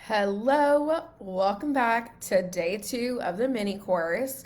Hello, welcome back to day 2 of the mini course.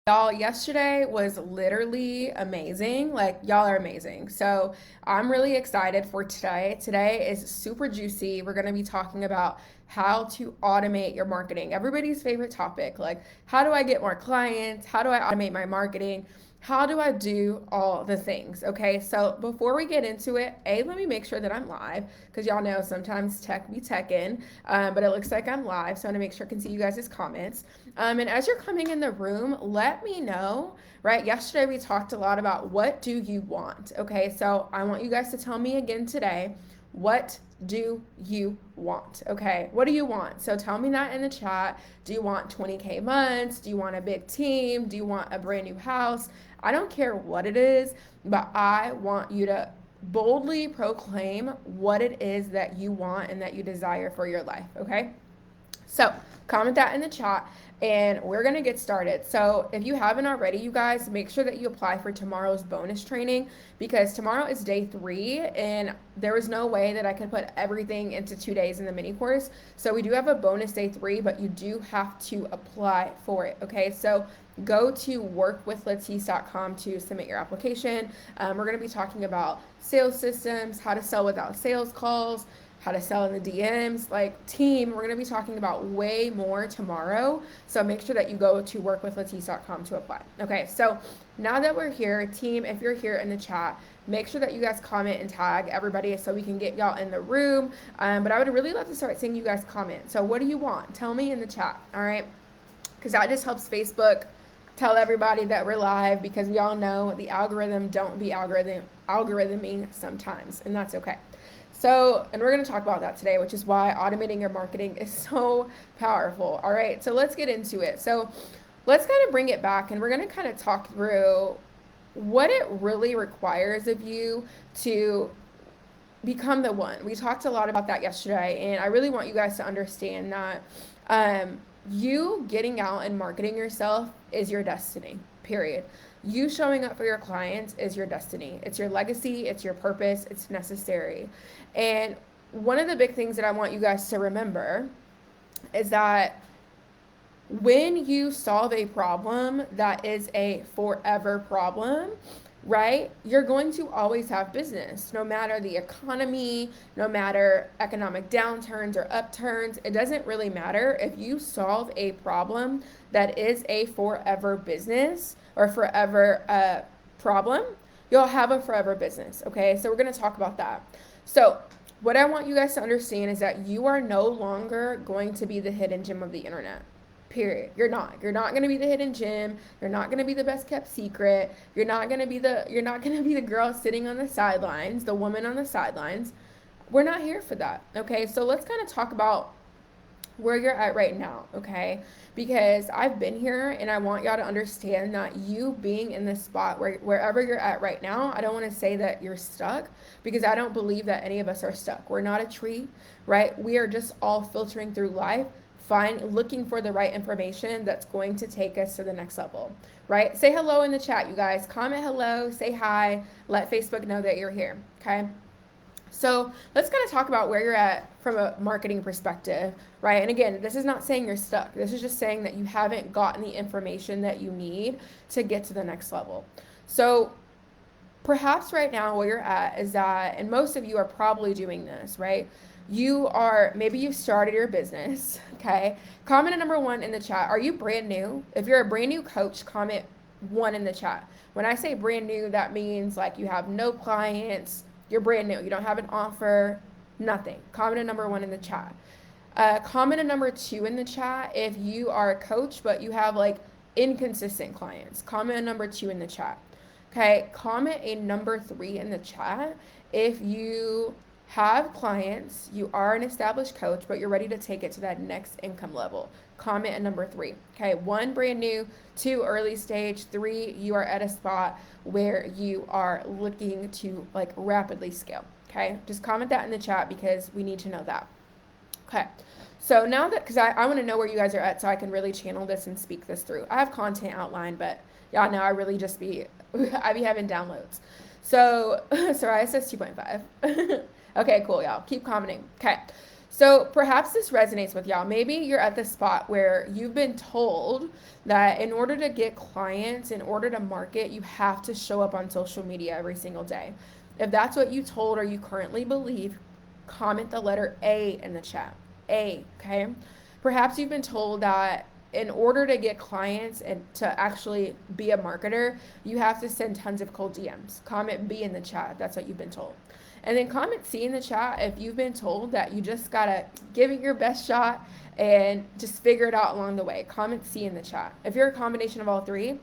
Y'all, yesterday was literally amazing. Like, y'all are amazing. So, I'm really excited for today. Today is super juicy. We're going to be talking about how to automate your marketing. Everybody's favorite topic. Like, how do I get more clients? How do I automate my marketing? How do I do all the things? Okay, so before we get into it, let me make sure that I'm live because y'all know sometimes tech be teching, but it looks like I'm live, so I want to make sure I can see you guys' comments. And as you're coming in the room, let me know, right? Yesterday we talked a lot about what do you want, okay? So I want you guys to tell me again today, what do you want? Okay, what do you want? So tell me that in the chat. Do you want 20K months? Do you want a big team? Do you want a brand new house? I don't care what it is, but I want you to boldly proclaim what it is that you want and that you desire for your life, okay? So comment that in the chat and we're going to get started. So if you haven't already, you guys, make sure that you apply for tomorrow's bonus training because tomorrow is day 3 and there was no way that I could put everything into 2 days in the mini course. So we do have a bonus day 3, but you do have to apply for it. Okay, so go to workwithlatisse.com to submit your application. We're going to be talking about sales systems, how to sell without sales calls, how to sell in the DMs, like team. We're going to be talking about way more tomorrow. So make sure that you go to workwithlatisse.com to apply. Okay, so now that we're here, team, if you're here in the chat, make sure that you guys comment and tag everybody so we can get y'all in the room. But I would really love to start seeing you guys comment. So what do you want? Tell me in the chat, all right? Because that just helps Facebook tell everybody that we're live because we all know the algorithm don't be algorithming sometimes, and that's okay. So, and we're going to talk about that today, which is why automating your marketing is so powerful. All right, so let's get into it. So let's kind of bring it back and we're going to kind of talk through what it really requires of you to become the one. We talked a lot about that yesterday, and I really want you guys to understand that you getting out and marketing yourself is your destiny, period. You showing up for your clients is your destiny. It's your legacy, it's your purpose, it's necessary. And one of the big things that I want you guys to remember is that when you solve a problem that is a forever problem, right? You're going to always have business, no matter the economy, no matter economic downturns or upturns. It doesn't really matter. If you solve a problem that is a forever business or forever problem, you'll have a forever business. Okay, so we're going to talk about that. So what I want you guys to understand is that you are no longer going to be the hidden gem of the internet. Period. You're not going to be the hidden gem. You're not going to be the best kept secret. You're not going to be the girl sitting on the sidelines, the woman on the sidelines. We're not here for that. Okay? So let's kind of talk about where you're at right now, okay? Because I've been here and I want y'all to understand that you being in this spot wherever you're at right now, I don't want to say that you're stuck because I don't believe that any of us are stuck. We're not a tree, right? We are just all filtering through life, looking for the right information that's going to take us to the next level, right? Say hello in the chat, you guys. Comment hello, say hi, let Facebook know that you're here, okay? So let's kind of talk about where you're at from a marketing perspective, right? And again, this is not saying you're stuck. This is just saying that you haven't gotten the information that you need to get to the next level. So perhaps right now where you're at is that, and most of you are probably doing this, right? Maybe you've started your business, okay? Comment number 1 in the chat. Are you brand new? If you're a brand new coach, comment 1 in the chat. When I say brand new, that means like you have no clients, you're brand new, you don't have an offer, nothing. Comment number 1 in the chat. Comment number 2 in the chat if you are a coach, but you have like inconsistent clients. Comment number 2 in the chat. Okay, comment a number 3 in the chat if you have clients, you are an established coach, but you're ready to take it to that next income level. Comment a number 3. Okay, 1 brand new, 2 early stage, 3 you are at a spot where you are looking to like rapidly scale. Okay, just comment that in the chat because we need to know that. Okay, so now that, because I want to know where you guys are at so I can really channel this and speak this through. I have content outlined, but y'all know I really just I be having downloads. So, psoriasis 2.5. Okay, cool, y'all. Keep commenting. Okay. So perhaps this resonates with y'all. Maybe you're at the spot where you've been told that in order to get clients, in order to market, you have to show up on social media every single day. If that's what you told or you currently believe, comment the letter A in the chat. A, okay? Perhaps you've been told that in order to get clients and to actually be a marketer, you have to send tons of cold DMs. Comment B in the chat if that's what you've been told. And then comment C in the chat if you've been told that you just gotta give it your best shot and just figure it out along the way. Comment C in the chat. If you're a combination of all three,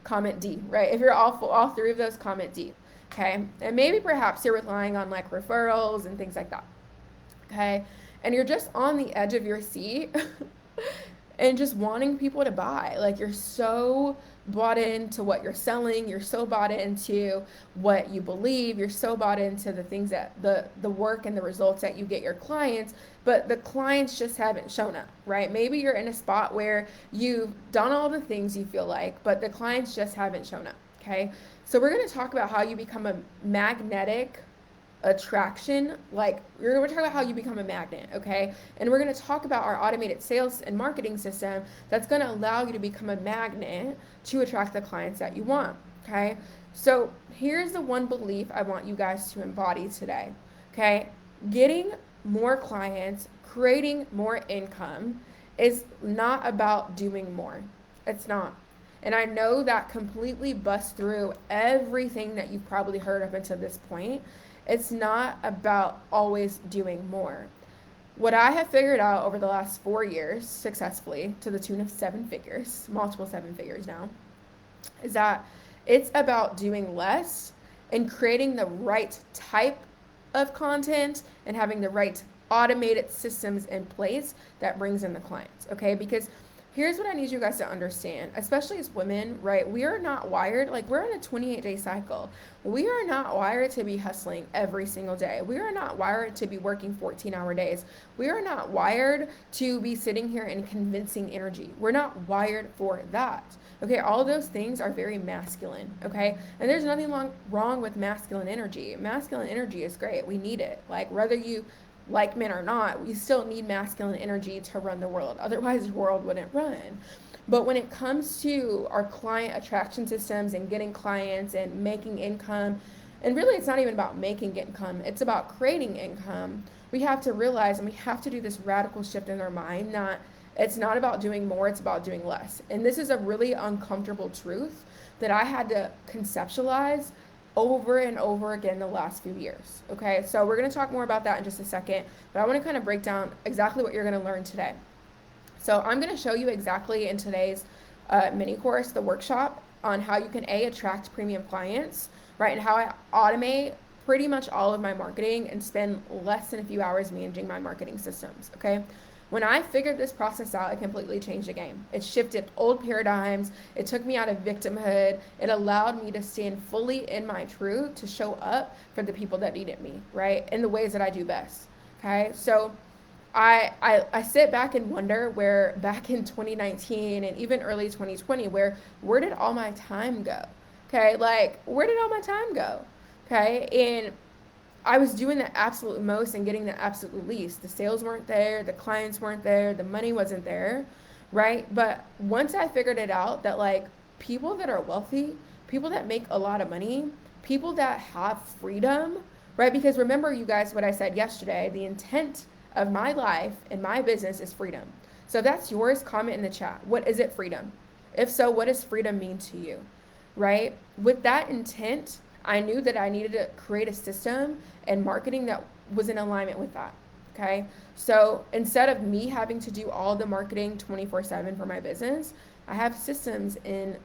comment D, right? If you're all three of those, comment D, okay? And maybe perhaps you're relying on like referrals and things like that, okay? And you're just on the edge of your seat and just wanting people to buy. Like you're so bought into what you're selling, you're so bought into what you believe, you're so bought into the things that the work and the results that you get your clients, but the clients just haven't shown up, right? Maybe you're in a spot where you've done all the things you feel like, but the clients just haven't shown up, okay? So we're going to talk about how you become a magnetic attraction. Like we're going to talk about how you become a magnet, okay? And we're going to talk about our automated sales and marketing system that's going to allow you to become a magnet to attract the clients that you want, okay? So here's the one belief I want you guys to embody today, okay? Getting more clients, creating more income is not about doing more. It's not. And I know that completely busts through everything that you've probably heard up until this point. It's not about always doing more. What I have figured out over the last 4 years successfully, to the tune of 7 figures, multiple 7 figures now, is that it's about doing less and creating the right type of content and having the right automated systems in place that brings in the clients, okay? Because here's what I need you guys to understand, especially as women, right? We are not wired, like we're in a 28-day cycle. We are not wired to be hustling every single day. We are not wired to be working 14-hour days. We are not wired to be sitting here and convincing energy. We're not wired for that. Okay, all of those things are very masculine, okay? And there's nothing wrong with masculine energy. Masculine energy is great. We need it. Like whether you like men or not, we still need masculine energy to run the world. Otherwise, the world wouldn't run. But when it comes to our client attraction systems and getting clients and making income, and really it's not even about making income, it's about creating income, we have to realize and we have to do this radical shift in our mind that it's not about doing more, it's about doing less. And this is a really uncomfortable truth that I had to conceptualize over and over again the last few years. Okay, so we're going to talk more about that in just a second, but I want to kind of break down exactly what you're going to learn today. So I'm going to show you exactly in today's mini course, the workshop, on how you can attract premium clients, right, and how I automate pretty much all of my marketing and spend less than a few hours managing my marketing systems. Okay. When I figured this process out, it completely changed the game. It shifted old paradigms. It took me out of victimhood. It allowed me to stand fully in my truth to show up for the people that needed me, right? In the ways that I do best, okay? So I sit back and wonder where back in 2019 and even early 2020, where did all my time go, okay? Like, where did all my time go, okay? And I was doing the absolute most and getting the absolute least. The sales weren't there, the clients weren't there, the money wasn't there, right? But once I figured it out that like people that are wealthy, people that make a lot of money, people that have freedom, right? Because remember you guys what I said yesterday, the intent of my life and my business is freedom. So if that's yours, comment in the chat. What is it, freedom? If so, what does freedom mean to you, right? With that intent, I knew that I needed to create a system and marketing that was in alignment with that, okay? So instead of me having to do all the marketing 24/7 for my business, I have systems in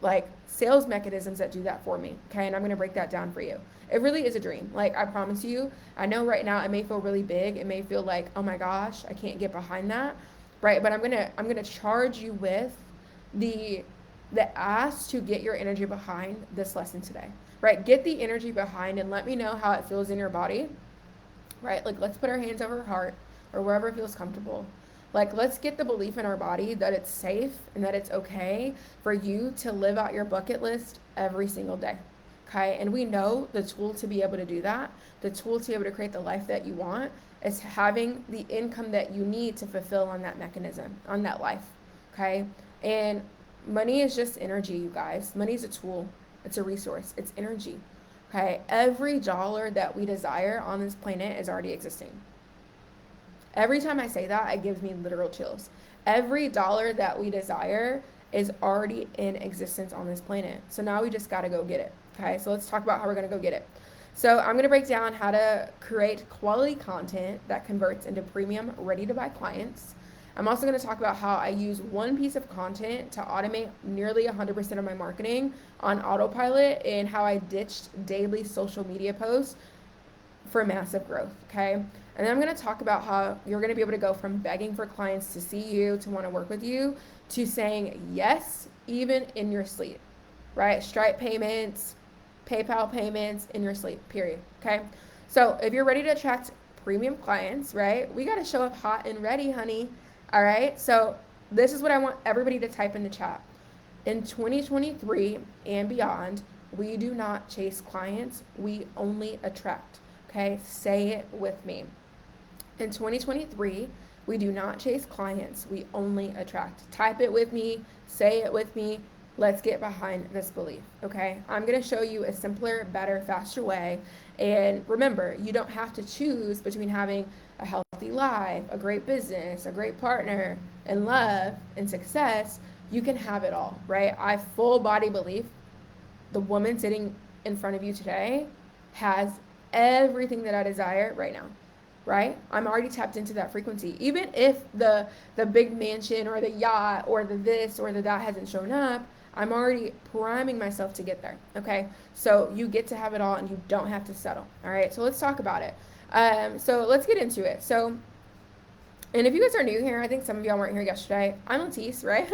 like sales mechanisms that do that for me, okay? And I'm gonna break that down for you. It really is a dream. Like I promise you, I know right now it may feel really big. It may feel like, oh my gosh, I can't get behind that, right? But I'm gonna charge you with the ask to get your energy behind this lesson today, right? Get the energy behind and let me know how it feels in your body, right? Like let's put our hands over our heart or wherever it feels comfortable. Like let's get the belief in our body that it's safe and that it's okay for you to live out your bucket list every single day, okay? And we know the tool to be able to do that, the tool to be able to create the life that you want It's having the income that you need to fulfill on that mechanism, on that life. Okay. And money is just energy, you guys. Money is a tool, it's a resource, it's energy. Okay. Every dollar that we desire on this planet is already existing. Every time I say that, it gives me literal chills. Every dollar that we desire is already in existence on this planet. So now we just got to go get it. Okay, so let's talk about how we're going to go get it. So I'm going to break down how to create quality content that converts into premium, ready to buy clients. I'm also going to talk about how I use one piece of content to automate nearly 100% of my marketing on autopilot, and how I ditched daily social media posts for massive growth, okay? And then I'm going to talk about how you're going to be able to go from begging for clients to see you, to want to work with you, to saying yes, even in your sleep, right? Stripe payments, PayPal payments in your sleep, period, okay? So if you're ready to attract premium clients, right, we got to show up hot and ready, honey, all right? So this is what I want everybody to type in the chat. In 2023 and beyond, we do not chase clients, we only attract. Okay, say it with me. In 2023, we do not chase clients, we only attract. Type it with me, say it with me. Let's get behind this belief, okay? I'm gonna show you a simpler, better, faster way. And remember, you don't have to choose between having a healthy life, a great business, a great partner, and love and success. You can have it all, right? I full body belief the woman sitting in front of you today has everything that I desire right now, right? I'm already tapped into that frequency. Even if the big mansion or the yacht or the this or the that hasn't shown up, I'm already priming myself to get there, okay? So you get to have it all and you don't have to settle, all right? So let's talk about it. So let's get into it. So, and if you guys are new here, I think some of y'all weren't here yesterday. I'm Latisse, right?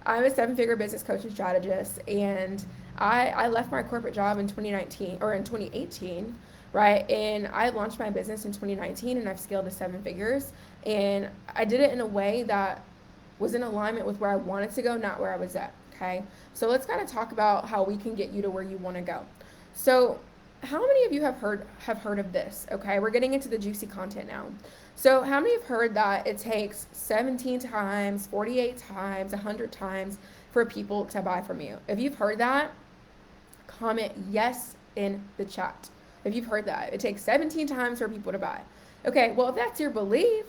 I'm a 7-figure business coach and strategist, and I left my corporate job in 2019 or in 2018, right? And I launched my business in 2019, and I've scaled to 7 figures. And I did it in a way that was in alignment with where I wanted to go, not where I was at, okay? So let's kind of talk about how we can get you to where you want to go. So how many of you have heard of this? Okay, we're getting into the juicy content now. So how many have heard that it takes 17 times, 48 times, 100 times for people to buy from you? If you've heard that, comment yes in the chat. If you've heard that, it takes 17 times for people to buy. Okay, well, if that's your belief,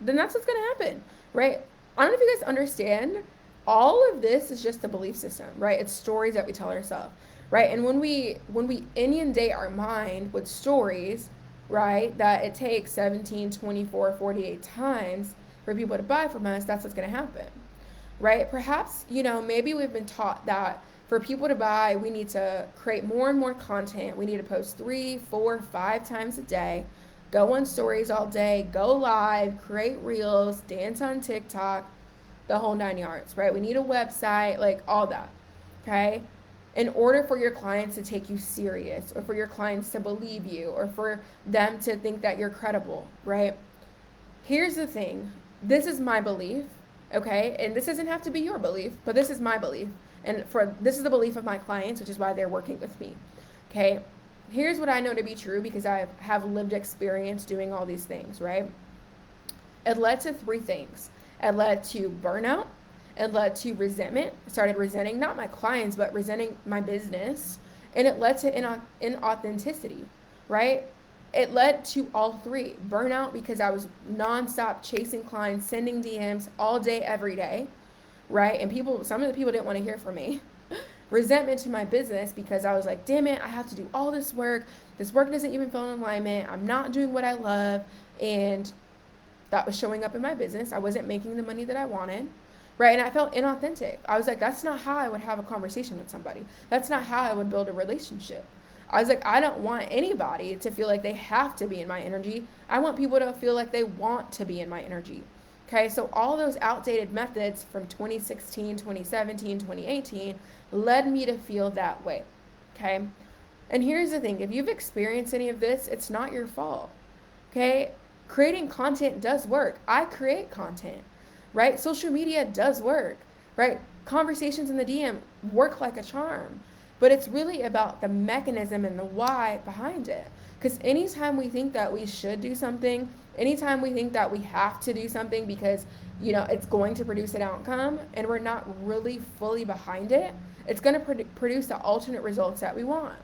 then that's what's going to happen, right? I don't know if you guys understand. All of this is just a belief system, right? It's stories that we tell ourselves, right? And when we inundate our mind with stories, right, that it takes 17, 24, 48 times for people to buy from us, that's what's going to happen, right? Perhaps, maybe we've been taught that for people to buy, we need to create more and more content. We need to post 3, 4, 5 times a day, go on stories all day, go live, create reels, dance on TikTok, the whole 9 yards, right? We need a website, like all that, okay? In order for your clients to take you serious, or for your clients to believe you, or for them to think that you're credible, right? Here's the thing. This is my belief, okay? And this doesn't have to be your belief, but this is my belief. And this is the belief of my clients, which is why they're working with me, okay? Here's what I know to be true because I have lived experience doing all these things, right? It led to 3 things. It led to burnout. It led to resentment. I started resenting not my clients, but resenting my business. And it led to inauthenticity, right? It led to all 3. Burnout because I was nonstop chasing clients, sending DMs all day, every day, right? And some of the people didn't want to hear from me. Resentment to my business because I was like, damn it, I have to do all this work. This work doesn't even feel in alignment. I'm not doing what I love. And that was showing up in my business. I wasn't making the money that I wanted, right? And I felt inauthentic. I was like, that's not how I would have a conversation with somebody. That's not how I would build a relationship. I was like, I don't want anybody to feel like they have to be in my energy. I want people to feel like they want to be in my energy. Okay, so all those outdated methods from 2016, 2017, 2018 led me to feel that way. Okay, and here's the thing. If you've experienced any of this, it's not your fault. Okay, creating content does work. I create content, right? Social media does work, right? Conversations in the DM work like a charm, but it's really about the mechanism and the why behind it. Because anytime we think that we should do something, anytime we think that we have to do something because, it's going to produce an outcome and we're not really fully behind it, it's going to produce the alternate results that we want.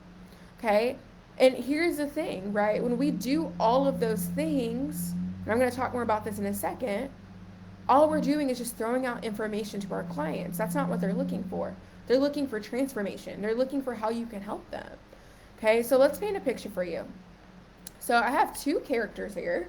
Okay? And here's the thing, right? When we do all of those things, and I'm going to talk more about this in a second, all we're doing is just throwing out information to our clients. That's not what they're looking for. They're looking for transformation. They're looking for how you can help them. Okay, so let's paint a picture for you. So I have two characters here.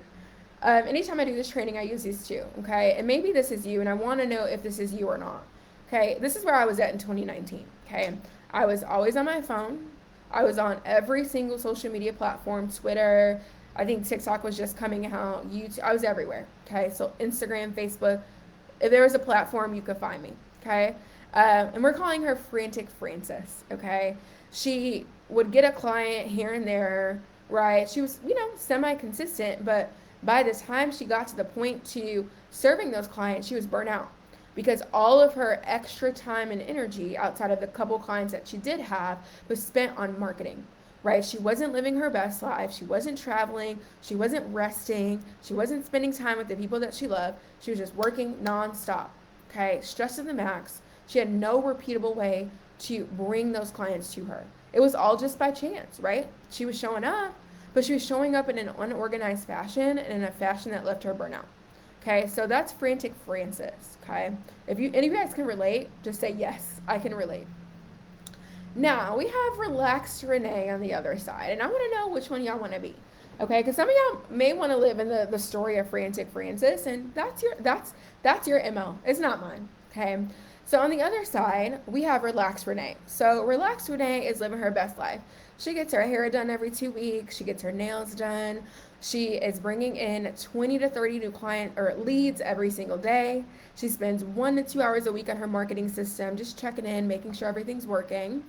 Anytime I do this training, I use these two. Okay, and maybe this is you, and I want to know if this is you or not. Okay, this is where I was at in 2019. Okay, I was always on my phone. I was on every single social media platform, Twitter. I think TikTok was just coming out. YouTube. I was everywhere. Okay, so Instagram, Facebook. If there was a platform, you could find me. Okay, and we're calling her Frantic Francis. Okay, she would get a client here and there. Right, she was semi-consistent, but by the time she got to the point to serving those clients, she was burnt out because all of her extra time and energy outside of the couple clients that she did have was spent on marketing. Right? She wasn't living her best life. She wasn't traveling. She wasn't resting. She wasn't spending time with the people that she loved. She was just working nonstop. Okay? Stress to the max. She had no repeatable way to bring those clients to her. It was all just by chance, right? She was showing up, but she was showing up in an unorganized fashion and in a fashion that left her burnout. Okay, so that's Frantic Francis. Okay, if any of you guys can relate, just say yes, I can relate. Now we have Relaxed Renee on the other side, and I want to know which one y'all want to be. Okay, because some of y'all may want to live in the story of Frantic Francis, and that's your MO. It's not mine. Okay. So on the other side, we have Relaxed Renee. So Relaxed Renee is living her best life. She gets her hair done every 2 weeks. She gets her nails done. She is bringing in 20 to 30 new client or leads every single day. She spends 1 to 2 hours a week on her marketing system, just checking in, making sure everything's working.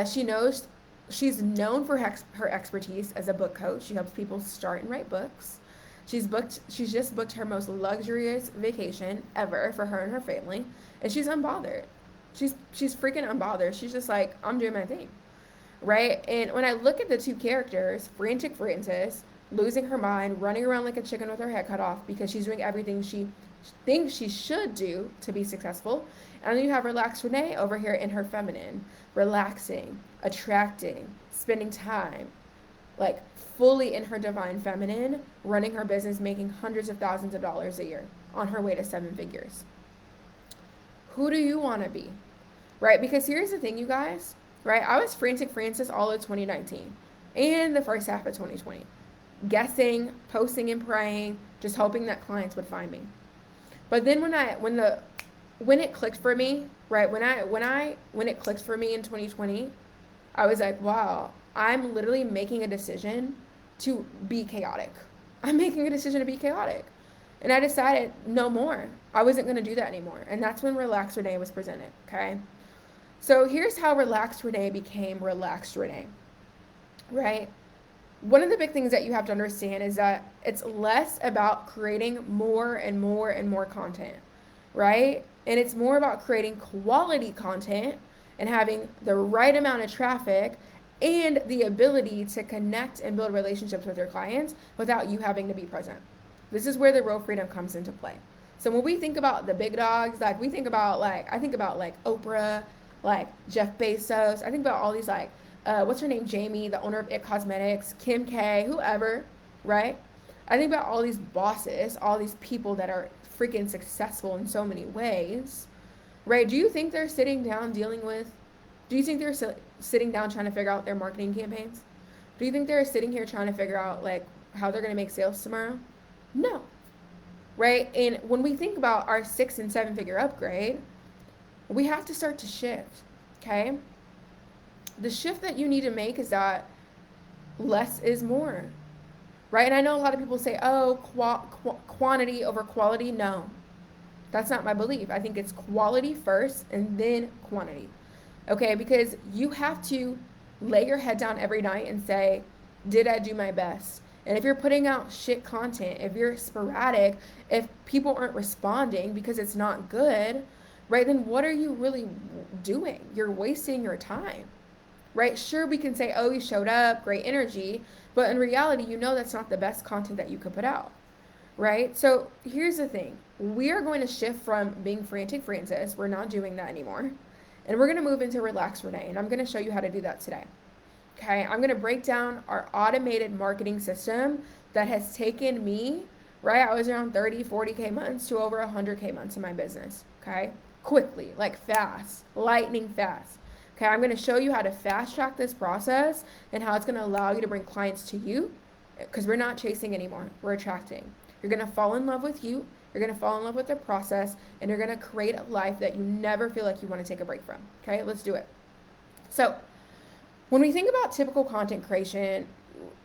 She's known for her expertise as a book coach. She helps people start and write books. She's just booked her most luxurious vacation ever for her and her family, and she's unbothered. She's freaking unbothered. She's just like, I'm doing my thing, right? And when I look at the two characters, Frantic Francis, losing her mind, running around like a chicken with her head cut off because she's doing everything she thinks she should do to be successful, and then you have Relaxed Renee over here in her feminine, relaxing, attracting, spending time, like fully in her divine feminine, running her business, making hundreds of thousands of dollars a year on her way to 7 figures. Who do you want to be? Right? Because here's the thing, you guys, right? I was Frantic Francis all of 2019 and the first half of 2020, guessing, posting and praying, just hoping that clients would find me. But then when it clicked for me, right? When it clicked for me in 2020, I was like, wow, I'm literally making a decision to be chaotic. I'm making a decision to be chaotic. And I decided no more. I wasn't going to do that anymore. And that's when Relaxed Renee was presented, okay? So here's how Relaxed Renee became Relaxed Renee, right? One of the big things that you have to understand is that it's less about creating more and more and more content, right? And it's more about creating quality content and having the right amount of traffic and the ability to connect and build relationships with your clients without you having to be present. This is where the real freedom comes into play. So when we think about the big dogs, like I think about Oprah, like Jeff Bezos. I think about all these what's her name? Jamie, the owner of It Cosmetics, Kim K, whoever, right? I think about all these bosses, all these people that are freaking successful in so many ways, right? Do you think they're sitting down sitting down trying to figure out their marketing campaigns? Do you think they're sitting here trying to figure out how they're going to make sales tomorrow? No. Right? And when we think about our 6 and 7 figure upgrade, we have to start to shift. Okay? The shift that you need to make is that less is more. Right? And I know a lot of people say, oh, quantity over quality. No. That's not my belief. I think it's quality first and then quantity. Okay? Because you have to lay your head down every night and say, did I do my best? And if you're putting out shit content, if you're sporadic, if people aren't responding because it's not good, right, then what are you really doing? You're wasting your time, right? Sure, we can say, oh, you showed up, great energy, but in reality, you know that's not the best content that you could put out, right? So here's the thing. We are going to shift from being frantic Francis. We're not doing that anymore. And we're going to move into relax Renee. And I'm going to show you how to do that today. Okay, I'm going to break down our automated marketing system that has taken me, right? I was around 30, 40K months to over 100K months in my business. Okay, quickly, like fast, lightning fast. Okay, I'm going to show you how to fast track this process and how it's going to allow you to bring clients to you, because we're not chasing anymore, we're attracting. You're going to fall in love with you, you're going to fall in love with the process, and you're going to create a life that you never feel like you want to take a break from. Okay, let's do it. So, when we think about typical content creation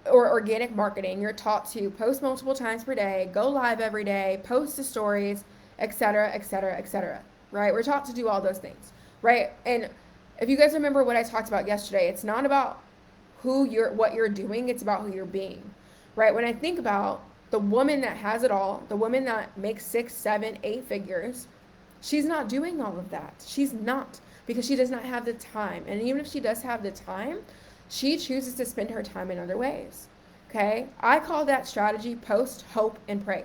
or organic marketing, you're taught to post multiple times per day, go live every day, post to stories, etc., etc., etc. Right? We're taught to do all those things, right? And if you guys remember what I talked about yesterday, it's not about what you're doing, it's about who you're being, right? When I think about the woman that has it all, the woman that makes 6, 7, 8 figures, she's not doing all of that. She's not, because she does not have the time. And even if she does have the time, she chooses to spend her time in other ways. Okay? I call that strategy post, hope, and pray.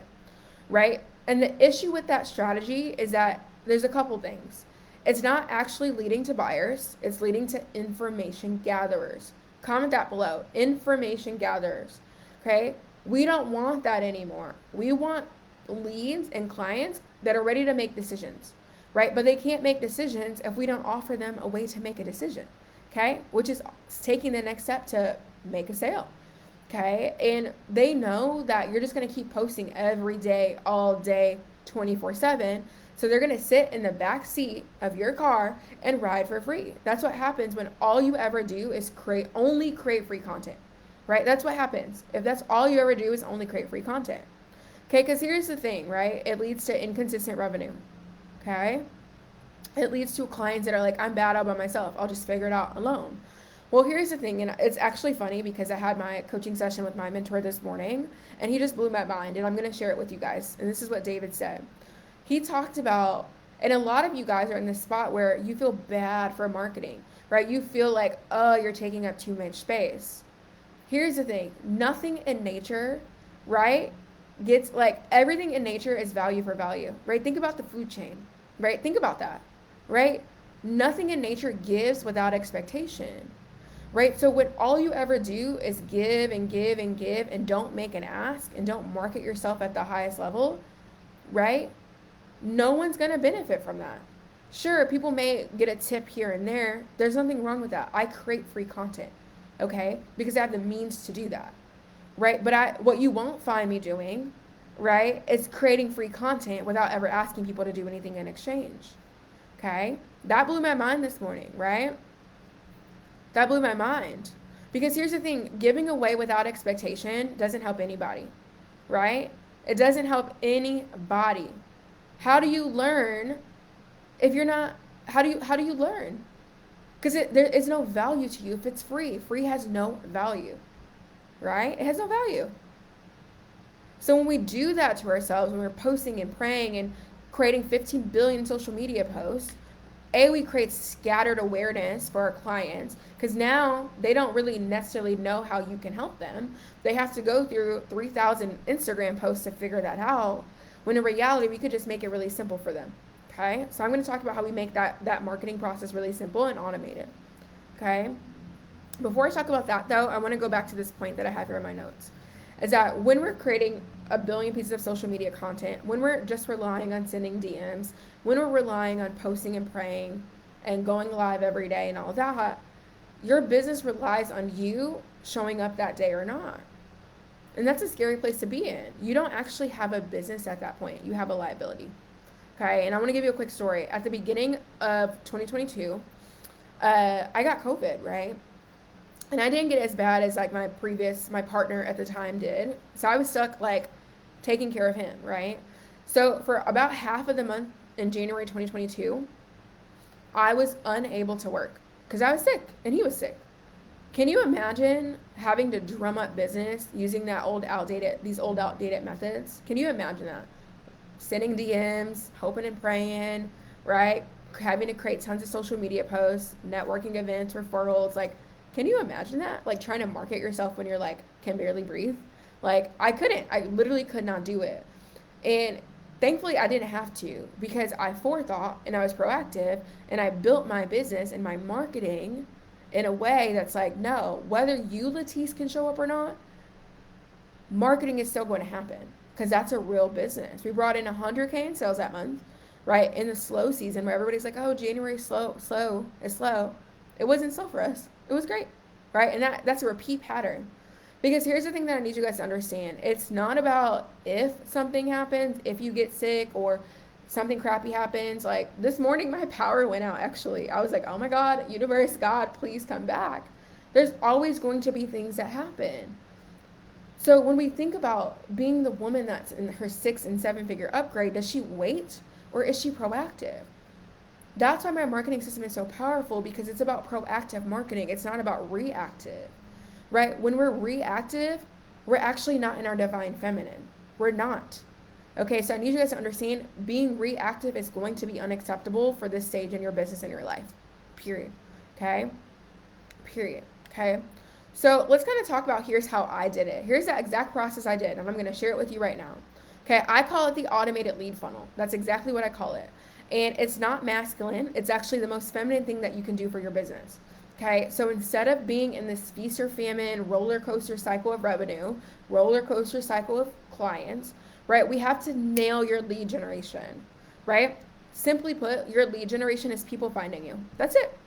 Right? And the issue with that strategy is that there's a couple things. It's not actually leading to buyers, it's leading to information gatherers. Comment that below. Information gatherers. Okay? We don't want that anymore. We want leads and clients that are ready to make decisions, right? But they can't make decisions if we don't offer them a way to make a decision, okay? Which is taking the next step to make a sale, okay? And they know that you're just gonna keep posting every day, all day, 24/7. So they're gonna sit in the back seat of your car and ride for free. That's what happens when all you ever do is only create free content, right? That's what happens. If that's all you ever do is only create free content. Okay, because here's the thing, right? It leads to inconsistent revenue, okay? It leads to clients that are like, I'm bad all by myself. I'll just figure it out alone. Well, here's the thing, and it's actually funny because I had my coaching session with my mentor this morning, and he just blew my mind, and I'm going to share it with you guys. And this is what David said. He talked about, and a lot of you guys are in this spot where you feel bad for marketing, right? You feel like, oh, you're taking up too much space. Here's the thing. Nothing in nature, right, gets, like, everything in nature is value for value, right? Think about the food chain, right? Think about that, right? Nothing in nature gives without expectation, right? So when all you ever do is give and give and give and don't make an ask and don't market yourself at the highest level, right? No one's going to benefit from that. Sure, people may get a tip here and there. There's nothing wrong with that. I create free content, okay? Because I have the means to do that. Right? But what you won't find me doing, right, is creating free content without ever asking people to do anything in exchange. Okay? That blew my mind this morning, right? That blew my mind. Because here's the thing, giving away without expectation doesn't help anybody, right? It doesn't help anybody. How do you learn if you're not, how do you learn? Because there is no value to you if it's free. Free has no value. Right? It has no value. So when we do that to ourselves, when we're posting and praying and creating 15 billion social media posts, we create scattered awareness for our clients, because now they don't really necessarily know how you can help them. They have to go through 3,000 Instagram posts to figure that out, when in reality, we could just make it really simple for them. Okay? So I'm going to talk about how we make that marketing process really simple and automated. Okay? Before I talk about that, though, I want to go back to this point that I have here in my notes, is that when we're creating a billion pieces of social media content, when we're just relying on sending DMs, when we're relying on posting and praying and going live every day and all that, your business relies on you showing up that day or not. And that's a scary place to be in. You don't actually have a business at that point. You have a liability. Okay, and I want to give you a quick story. At the beginning of 2022, I got COVID, right? And I didn't get as bad as like my partner at the time did. So I was stuck like taking care of him, right? So for about half of the month in January 2022, I was unable to work because I was sick and he was sick. Can you imagine having to drum up business using these old outdated methods? Can you imagine that? Sending DMs, hoping and praying, right? Having to create tons of social media posts, networking events, referrals, like Can you imagine that? Like trying to market yourself when you're like, can barely breathe? Like I couldn't. I literally could not do it. And thankfully I didn't have to because I forethought and I was proactive and I built my business and my marketing in a way that's like, no, whether you, Latisse, can show up or not, marketing is still going to happen because that's a real business. We brought in 100K in sales that month, right? In the slow season where everybody's like, oh, January is slow. It wasn't slow for us. It was great, right? And that's a repeat pattern. Because here's the thing that I need you guys to understand. It's not about if something happens, if you get sick or something crappy happens. Like this morning, my power went out actually. I was like, oh my God, universe, God, please come back. There's always going to be things that happen. So when we think about being the woman that's in her 6 and 7 figure upgrade, does she wait or is she proactive? That's why my marketing system is so powerful because it's about proactive marketing. It's not about reactive, right? When we're reactive, we're actually not in our divine feminine. We're not. Okay, so I need you guys to understand being reactive is going to be unacceptable for this stage in your business and your life. Period. Okay? Period. Okay? So let's kind of talk about here's how I did it. Here's the exact process I did, and I'm going to share it with you right now. Okay, I call it the automated lead funnel. That's exactly what I call it. And it's not masculine. It's actually the most feminine thing that you can do for your business. Okay, so instead of being in this feast or famine roller coaster cycle of revenue, roller coaster cycle of clients, right, we have to nail your lead generation, right? Simply put, your lead generation is people finding you. That's it,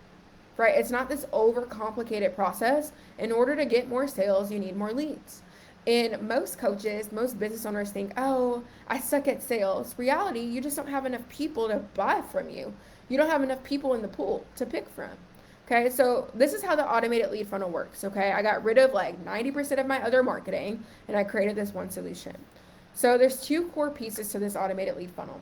right? It's not this overcomplicated process. In order to get more sales, you need more leads. And most coaches, most business owners think, oh, I suck at sales. Reality, you just don't have enough people to buy from you. You don't have enough people in the pool to pick from. Okay, so this is how the automated lead funnel works, okay? I got rid of like 90% of my other marketing and I created this one solution. So there's 2 core pieces to this automated lead funnel.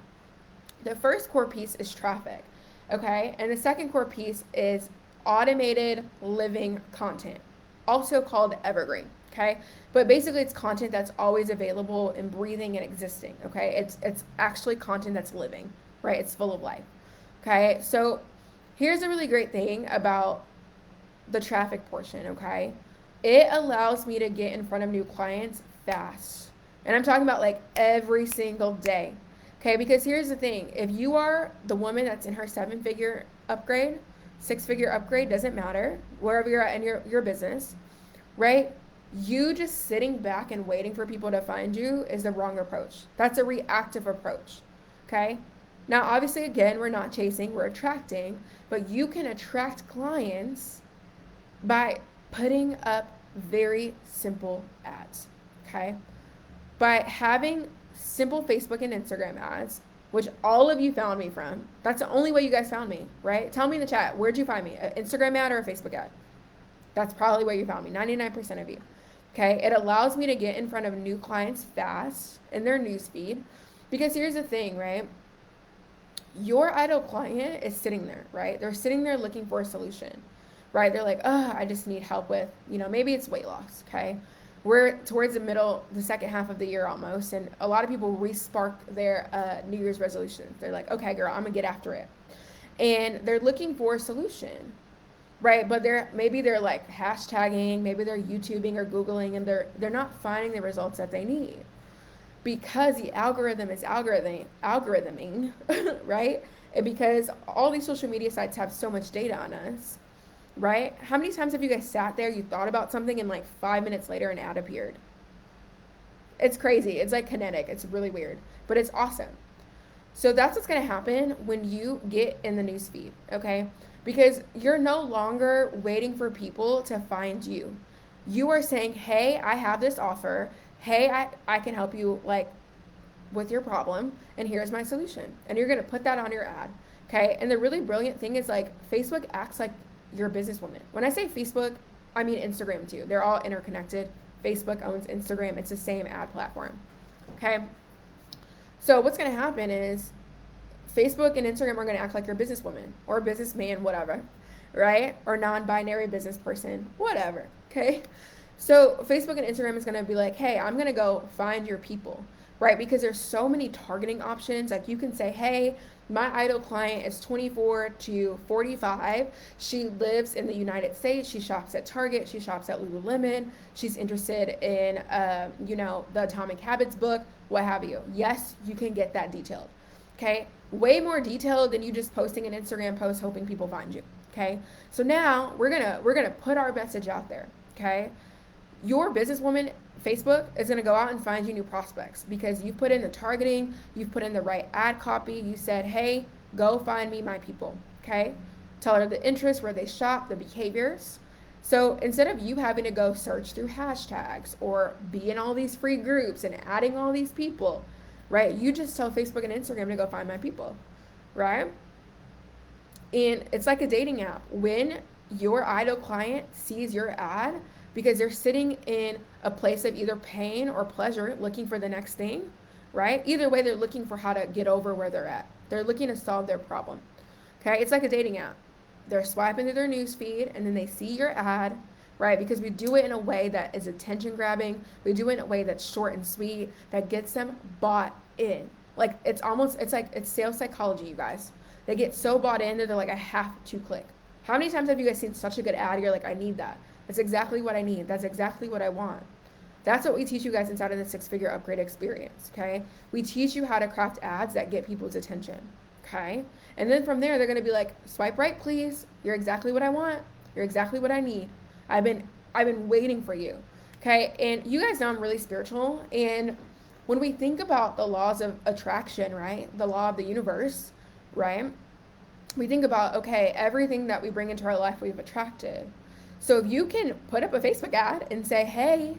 The first core piece is traffic, okay? And the second core piece is automated living content, also called evergreen, okay? But basically it's content that's always available and breathing and existing, okay? It's actually content that's living, right? It's full of life, okay? So here's a really great thing about the traffic portion, okay? It allows me to get in front of new clients fast. And I'm talking about like every single day, okay? Because here's the thing. If you are the woman that's in her 7-figure upgrade, 6-figure upgrade, doesn't matter, wherever you're at in your business, right? You just sitting back and waiting for people to find you is the wrong approach. That's a reactive approach, okay? Now, obviously, again, we're not chasing, we're attracting, but you can attract clients by putting up very simple ads, okay? By having simple Facebook and Instagram ads, which all of you found me from. That's the only way you guys found me, right? Tell me in the chat, where'd you find me? An Instagram ad or a Facebook ad? That's probably where you found me, 99% of you, okay? It allows me to get in front of new clients fast in their newsfeed because here's the thing, right? Your ideal client is sitting there, right? They're sitting there looking for a solution, right? They're like, oh, I just need help with, maybe it's weight loss, okay? We're towards the second half of the year almost, and a lot of people re-spark their New Year's resolutions. They're like, okay, girl, I'm gonna get after it. And they're looking for a solution, right? But maybe they're like hashtagging, maybe they're YouTubing or Googling, and they're not finding the results that they need. Because the algorithm is algorithming, right? And because all these social media sites have so much data on us, right? How many times have you guys sat there, you thought about something, and like 5 minutes later an ad appeared? It's crazy. It's like kinetic. It's really weird, but it's awesome. So that's what's going to happen when you get in the newsfeed, okay? Because you're no longer waiting for people to find you. You are saying, hey, I have this offer. Hey, I can help you like with your problem, and here's my solution. And you're going to put that on your ad, okay? And the really brilliant thing is like Facebook acts like your businesswoman. When I say Facebook, I mean Instagram too. They're all interconnected. Facebook owns Instagram. It's the same ad platform, okay? So what's going to happen is Facebook and Instagram are going to act like your businesswoman or businessman, whatever, right? Or non-binary business person, whatever, okay? So Facebook and Instagram is going to be like, hey, I'm going to go find your people, right? Because there's so many targeting options. Like you can say, hey, my ideal client is 24 to 45. She lives in the United States. She shops at Target. She shops at Lululemon. She's interested in, the Atomic Habits book, what have you. Yes, you can get that detailed. Okay, way more detailed than you just posting an Instagram post hoping people find you. Okay, so now we're gonna put our message out there. Okay, your businesswoman Facebook is going to go out and find you new prospects because you've put in the targeting, you've put in the right ad copy, you said, hey, go find me my people. Okay, tell her the interests, where they shop, the behaviors. So instead of you having to go search through hashtags or be in all these free groups and adding all these people, right, you just tell Facebook and Instagram to go find my people, right? And it's like a dating app. When your ideal client sees your ad, because they're sitting in a place of either pain or pleasure, looking for the next thing, right? Either way, they're looking for how to get over where they're at. They're looking to solve their problem. Okay, it's like a dating app. They're swiping through their news feed and then they see your ad, right? Because we do it in a way that is attention grabbing. We do it in a way that's short and sweet, that gets them bought in. Like it's sales psychology, you guys. They get so bought in that they're like, I have to click. How many times have you guys seen such a good ad? You're like, I need that. That's exactly what I need. That's exactly what I want. That's what we teach you guys inside of the 6-figure upgrade experience, okay? We teach you how to craft ads that get people's attention, okay? And then from there, they're going to be like, swipe right, please. You're exactly what I want. You're exactly what I need. I've been waiting for you, okay? And you guys know I'm really spiritual. And when we think about the laws of attraction, right? The law of the universe, right? We think about, okay, everything that we bring into our life, we've attracted. So if you can put up a Facebook ad and say, hey,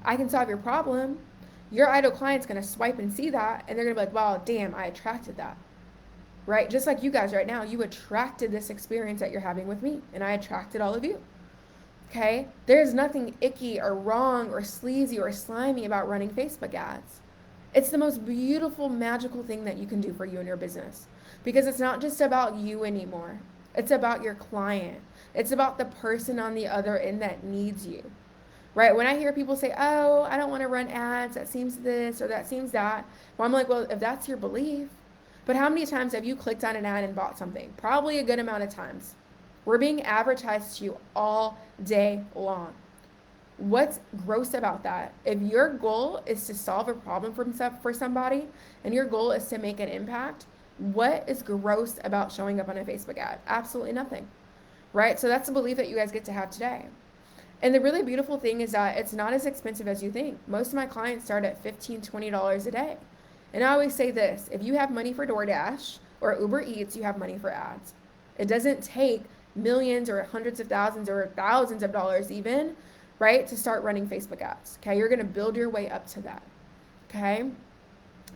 I can solve your problem, your ideal client's going to swipe and see that, and they're going to be like, wow, damn, I attracted that, right? Just like you guys right now, you attracted this experience that you're having with me, and I attracted all of you, okay? There's nothing icky or wrong or sleazy or slimy about running Facebook ads. It's the most beautiful, magical thing that you can do for you and your business, because it's not just about you anymore. It's about your client. It's about the person on the other end that needs you, right? When I hear people say, oh, I don't want to run ads, that seems this or that seems that. Well, I'm like, well, if that's your belief, but how many times have you clicked on an ad and bought something? Probably a good amount of times. We're being advertised to you all day long. What's gross about that? If your goal is to solve a problem for somebody and your goal is to make an impact, what is gross about showing up on a Facebook ad? Absolutely nothing. Right? So that's the belief that you guys get to have today. And the really beautiful thing is that it's not as expensive as you think. Most of my clients start at $15, $20 a day. And I always say this, if you have money for DoorDash or Uber Eats, you have money for ads. It doesn't take millions or hundreds of thousands or thousands of dollars even, right, to start running Facebook ads. Okay, you're going to build your way up to that. Okay,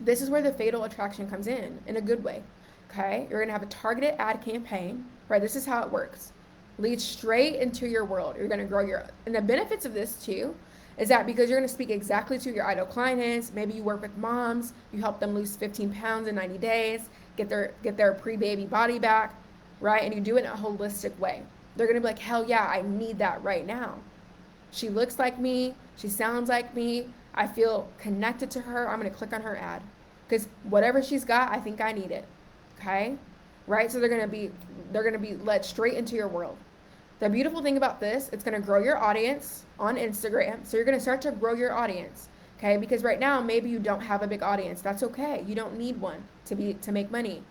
this is where the fatal attraction comes in a good way. Okay, you're going to have a targeted ad campaign, right? This is how it works. Lead straight into your world. You're going to grow and the benefits of this too is that because you're going to speak exactly to your ideal client is, maybe you work with moms, you help them lose 15 pounds in 90 days, get their pre-baby body back, right? And you do it in a holistic way. They're going to be like, hell yeah, I need that right now. She looks like me. She sounds like me. I feel connected to her. I'm going to click on her ad because whatever she's got, I think I need it. Okay? Right? So they're going to be led straight into your world. The beautiful thing about this, it's going to grow your audience on Instagram. So you're going to start to grow your audience, okay? Because right now, maybe you don't have a big audience. That's okay. You don't need one to make money.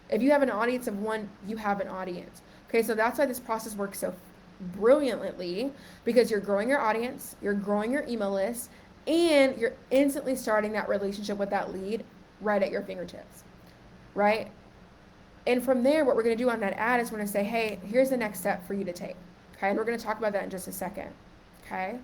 If you have an audience of one, you have an audience. Okay, so that's why this process works so brilliantly, because you're growing your audience, you're growing your email list, and you're instantly starting that relationship with that lead right at your fingertips, right? And from there, what we're going to do on that ad is we're going to say, hey, here's the next step for you to take. Okay, and we're going to talk about that in just a second. Okay,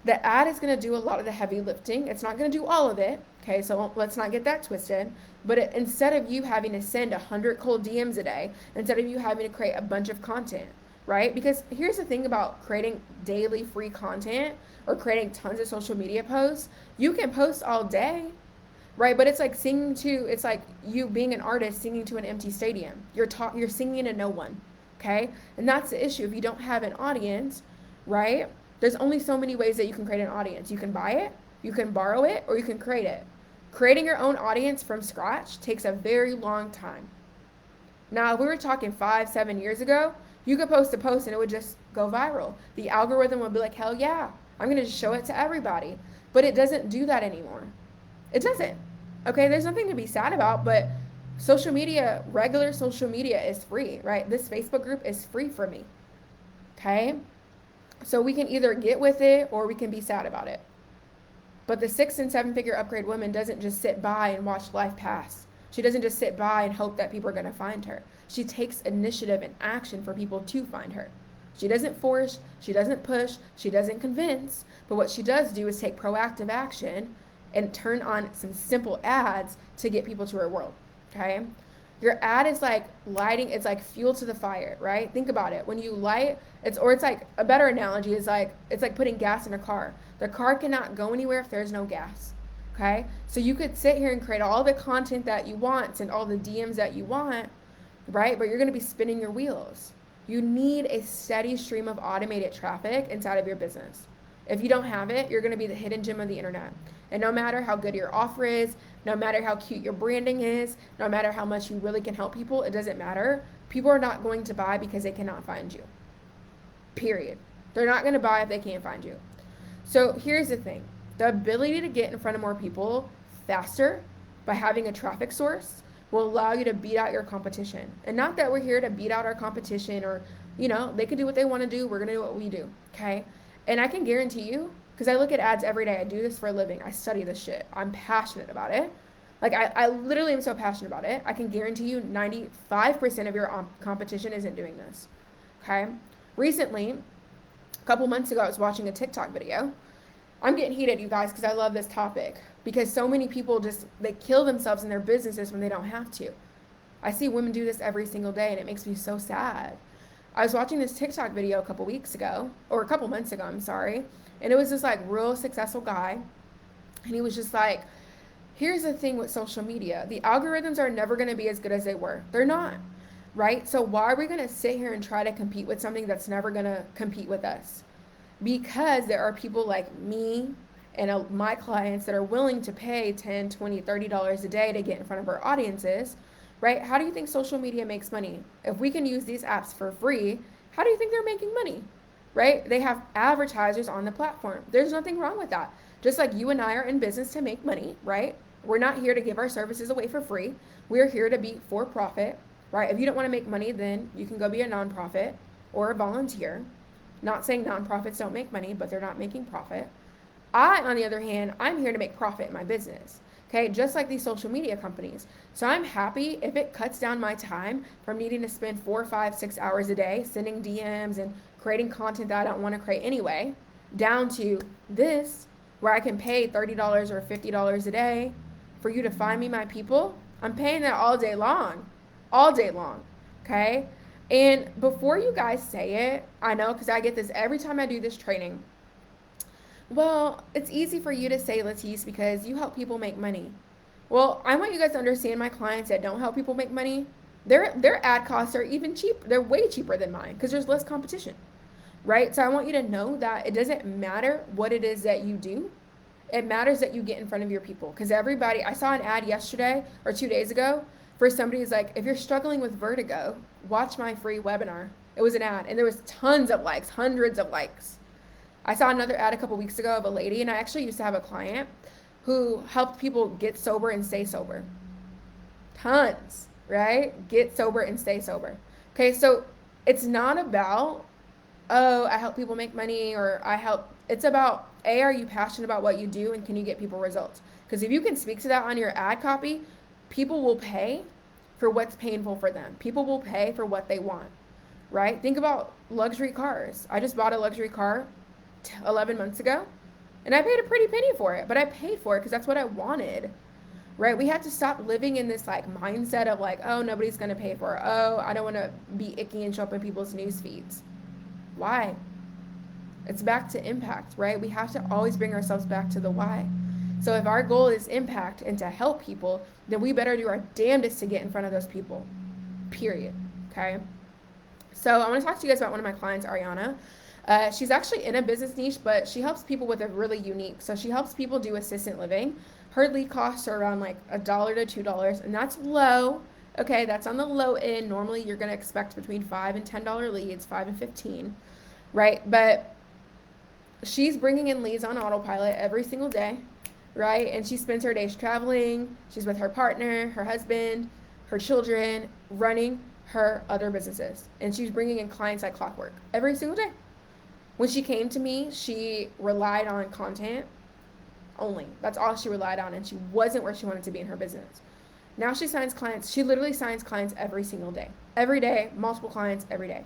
the ad is going to do a lot of the heavy lifting. It's not going to do all of it. Okay, so let's not get that twisted. But instead of you having to send 100 cold DMs a day, instead of you having to create a bunch of content, right? Because here's the thing about creating daily free content or creating tons of social media posts. You can post all day, right? But it's like it's like you being an artist singing to an empty stadium. You're singing to no one, okay? And that's the issue. If you don't have an audience, right? There's only so many ways that you can create an audience. You can buy it, You can borrow it or you can create it. Creating your own audience from scratch takes a very long time. Now, if we were talking 5, 7 years ago, you could post a post and it would just go viral. The algorithm would be like, hell yeah, I'm going to just show it to everybody. But it doesn't do that anymore. It doesn't. Okay, there's nothing to be sad about, but social media, regular social media is free, right? This Facebook group is free for me. Okay? So we can either get with it or we can be sad about it. But the 6 and 7 figure upgrade woman doesn't just sit by and watch life pass. She doesn't just sit by and hope that people are going to find her. She takes initiative and action for people to find her. She doesn't force, she doesn't push, she doesn't convince, but what she does do is take proactive action and turn on some simple ads to get people to her world, okay? Your ad is like lighting, it's like fuel to the fire, right? Think about it. When you light, it's like a better analogy is like, it's like putting gas in a car. The car cannot go anywhere if there's no gas, okay? So you could sit here and create all the content that you want and all the DMs that you want, right? But you're gonna be spinning your wheels. You need a steady stream of automated traffic inside of your business. If you don't have it, you're gonna be the hidden gem of the internet. And no matter how good your offer is, no matter how cute your branding is, no matter how much you really can help people, it doesn't matter. People are not going to buy because they cannot find you. Period. They're not gonna buy if they can't find you. So here's the thing. The ability to get in front of more people faster by having a traffic source will allow you to beat out your competition. And not that we're here to beat out our competition or, they can do what they want to do. We're going to do what we do. Okay. And I can guarantee you, because I look at ads every day. I do this for a living. I study this shit. I'm passionate about it. Like I literally am so passionate about it. I can guarantee you 95% of your competition isn't doing this. Okay. Recently, a couple months ago, I was watching a TikTok video. I'm getting heated, you guys, because I love this topic. Because so many people they kill themselves in their businesses when they don't have to. I see women do this every single day, and it makes me so sad. I was watching this TikTok video a couple months ago, I'm sorry. And it was this like real successful guy. And he was just like, here's the thing with social media. The algorithms are never going to be as good as they were. They're not, right? So why are we going to sit here and try to compete with something that's never going to compete with us? Because there are people like me and my clients that are willing to pay $10, $20, $30 a day to get in front of our audiences, right? How do you think social media makes money? If we can use these apps for free, how do you think they're making money, right? They have advertisers on the platform. There's nothing wrong with that. Just like you and I are in business to make money, right? We're not here to give our services away for free. We're here to be for profit, right? If you don't want to make money, then you can go be a nonprofit or a volunteer. Not saying nonprofits don't make money, but they're not making profit. I, on the other hand, I'm here to make profit in my business, okay? Just like these social media companies. So I'm happy if it cuts down my time from needing to spend 4, 5, 6 hours a day sending DMs and creating content that I don't want to create anyway, down to this, where I can pay $30 or $50 a day for you to find me my people. I'm paying that all day long, okay? And before you guys say it, I know, because I get this every time I do this training. Well, it's easy for you to say, Latisse, because you help people make money. Well, I want you guys to understand my clients that don't help people make money, their ad costs are even cheap. They're way cheaper than mine because there's less competition, right? So I want you to know that it doesn't matter what it is that you do. It matters that you get in front of your people, because I saw an ad yesterday or 2 days ago for somebody who's like, if you're struggling with vertigo, watch my free webinar. It was an ad, and there was tons of likes, hundreds of likes. I saw another ad a couple weeks ago of a lady, and I actually used to have a client who helped people get sober and stay sober. Tons, right? Get sober and stay sober. Okay, so it's not about, oh, I help people make money, or it's about, A, are you passionate about what you do, and can you get people results? Because if you can speak to that on your ad copy, people will pay for what's painful for them. People will pay for what they want, right? Think about luxury cars. I just bought a luxury car 11 months ago, and I paid a pretty penny for it, but I paid for it because that's what I wanted, right? We have to stop living in this like mindset of like, oh, nobody's going to pay for it. Oh, I don't want to be icky and show up in people's news feeds. Why? It's back to impact, right? We have to always bring ourselves back to the why. So if our goal is impact and to help people, then we better do our damnedest to get in front of those people, period, okay? So I want to talk to you guys about one of my clients, Ariana. She's actually in a business niche, but she helps people with a really unique. So she helps people do assistant living. Her lead costs are around like $1 to $2, and that's low. Okay, that's on the low end. Normally, you're gonna expect between $5 and $10 leads, 5 and 15, right? But she's bringing in leads on autopilot every single day, right? And she spends her days traveling. She's with her partner, her husband, her children, running her other businesses, and she's bringing in clients like clockwork every single day. When she came to me, she relied on content only. That's all she relied on, and she wasn't where she wanted to be in her business. Now she signs clients. She literally signs clients every single day. Every day, multiple clients every day.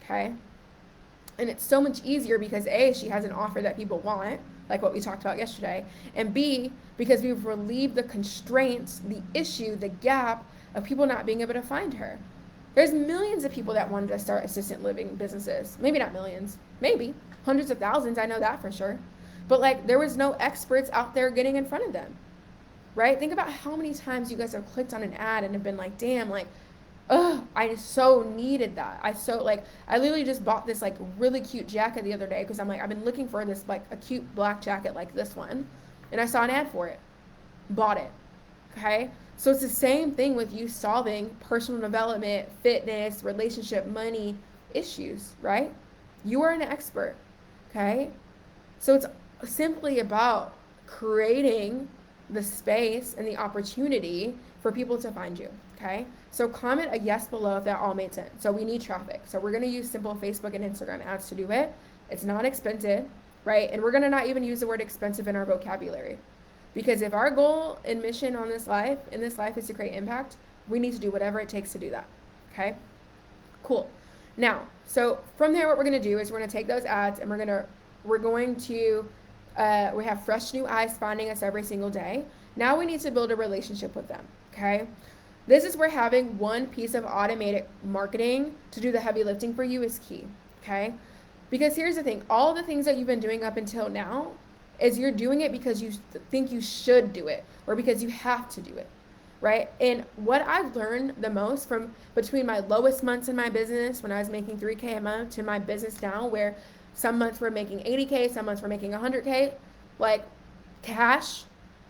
Okay? And it's so much easier because A, she has an offer that people want, like what we talked about yesterday, and B, because we've relieved the constraints, the issue, the gap of people not being able to find her. There's millions of people that wanted to start assistant living businesses. Maybe not millions, maybe hundreds of thousands. I know that for sure. But like, there was no experts out there getting in front of them, right? Think about how many times you guys have clicked on an ad and have been like, damn, like, oh, I so needed that. I literally just bought this like really cute jacket the other day because I'm like, I've been looking for this like a cute black jacket like this one, and I saw an ad for it, bought it. Okay, so it's the same thing with you solving personal development, fitness, relationship, money issues, right? You are an expert. Okay, so it's simply about creating the space and the opportunity for people to find you. Okay, so comment a yes below if that all made sense. So we need traffic, so we're going to use simple Facebook and Instagram ads to do it. It's not expensive, right? And we're going to not even use the word expensive in our vocabulary, because if our goal and mission on this life is to create impact, we need to do whatever it takes to do that. Okay, cool. Now, so from there, what we're going to do is we're going to take those ads and we have fresh new eyes finding us every single day. Now we need to build a relationship with them. Okay, this is where having one piece of automated marketing to do the heavy lifting for you is key. Okay, because here's the thing: all the things that you've been doing up until now is you're doing it because you think you should do it or because you have to do it, right? And what I've learned the most from between my lowest months in my business when I was making $3K a month to my business now where some months we're making $80K, some months we're making $100K, like cash,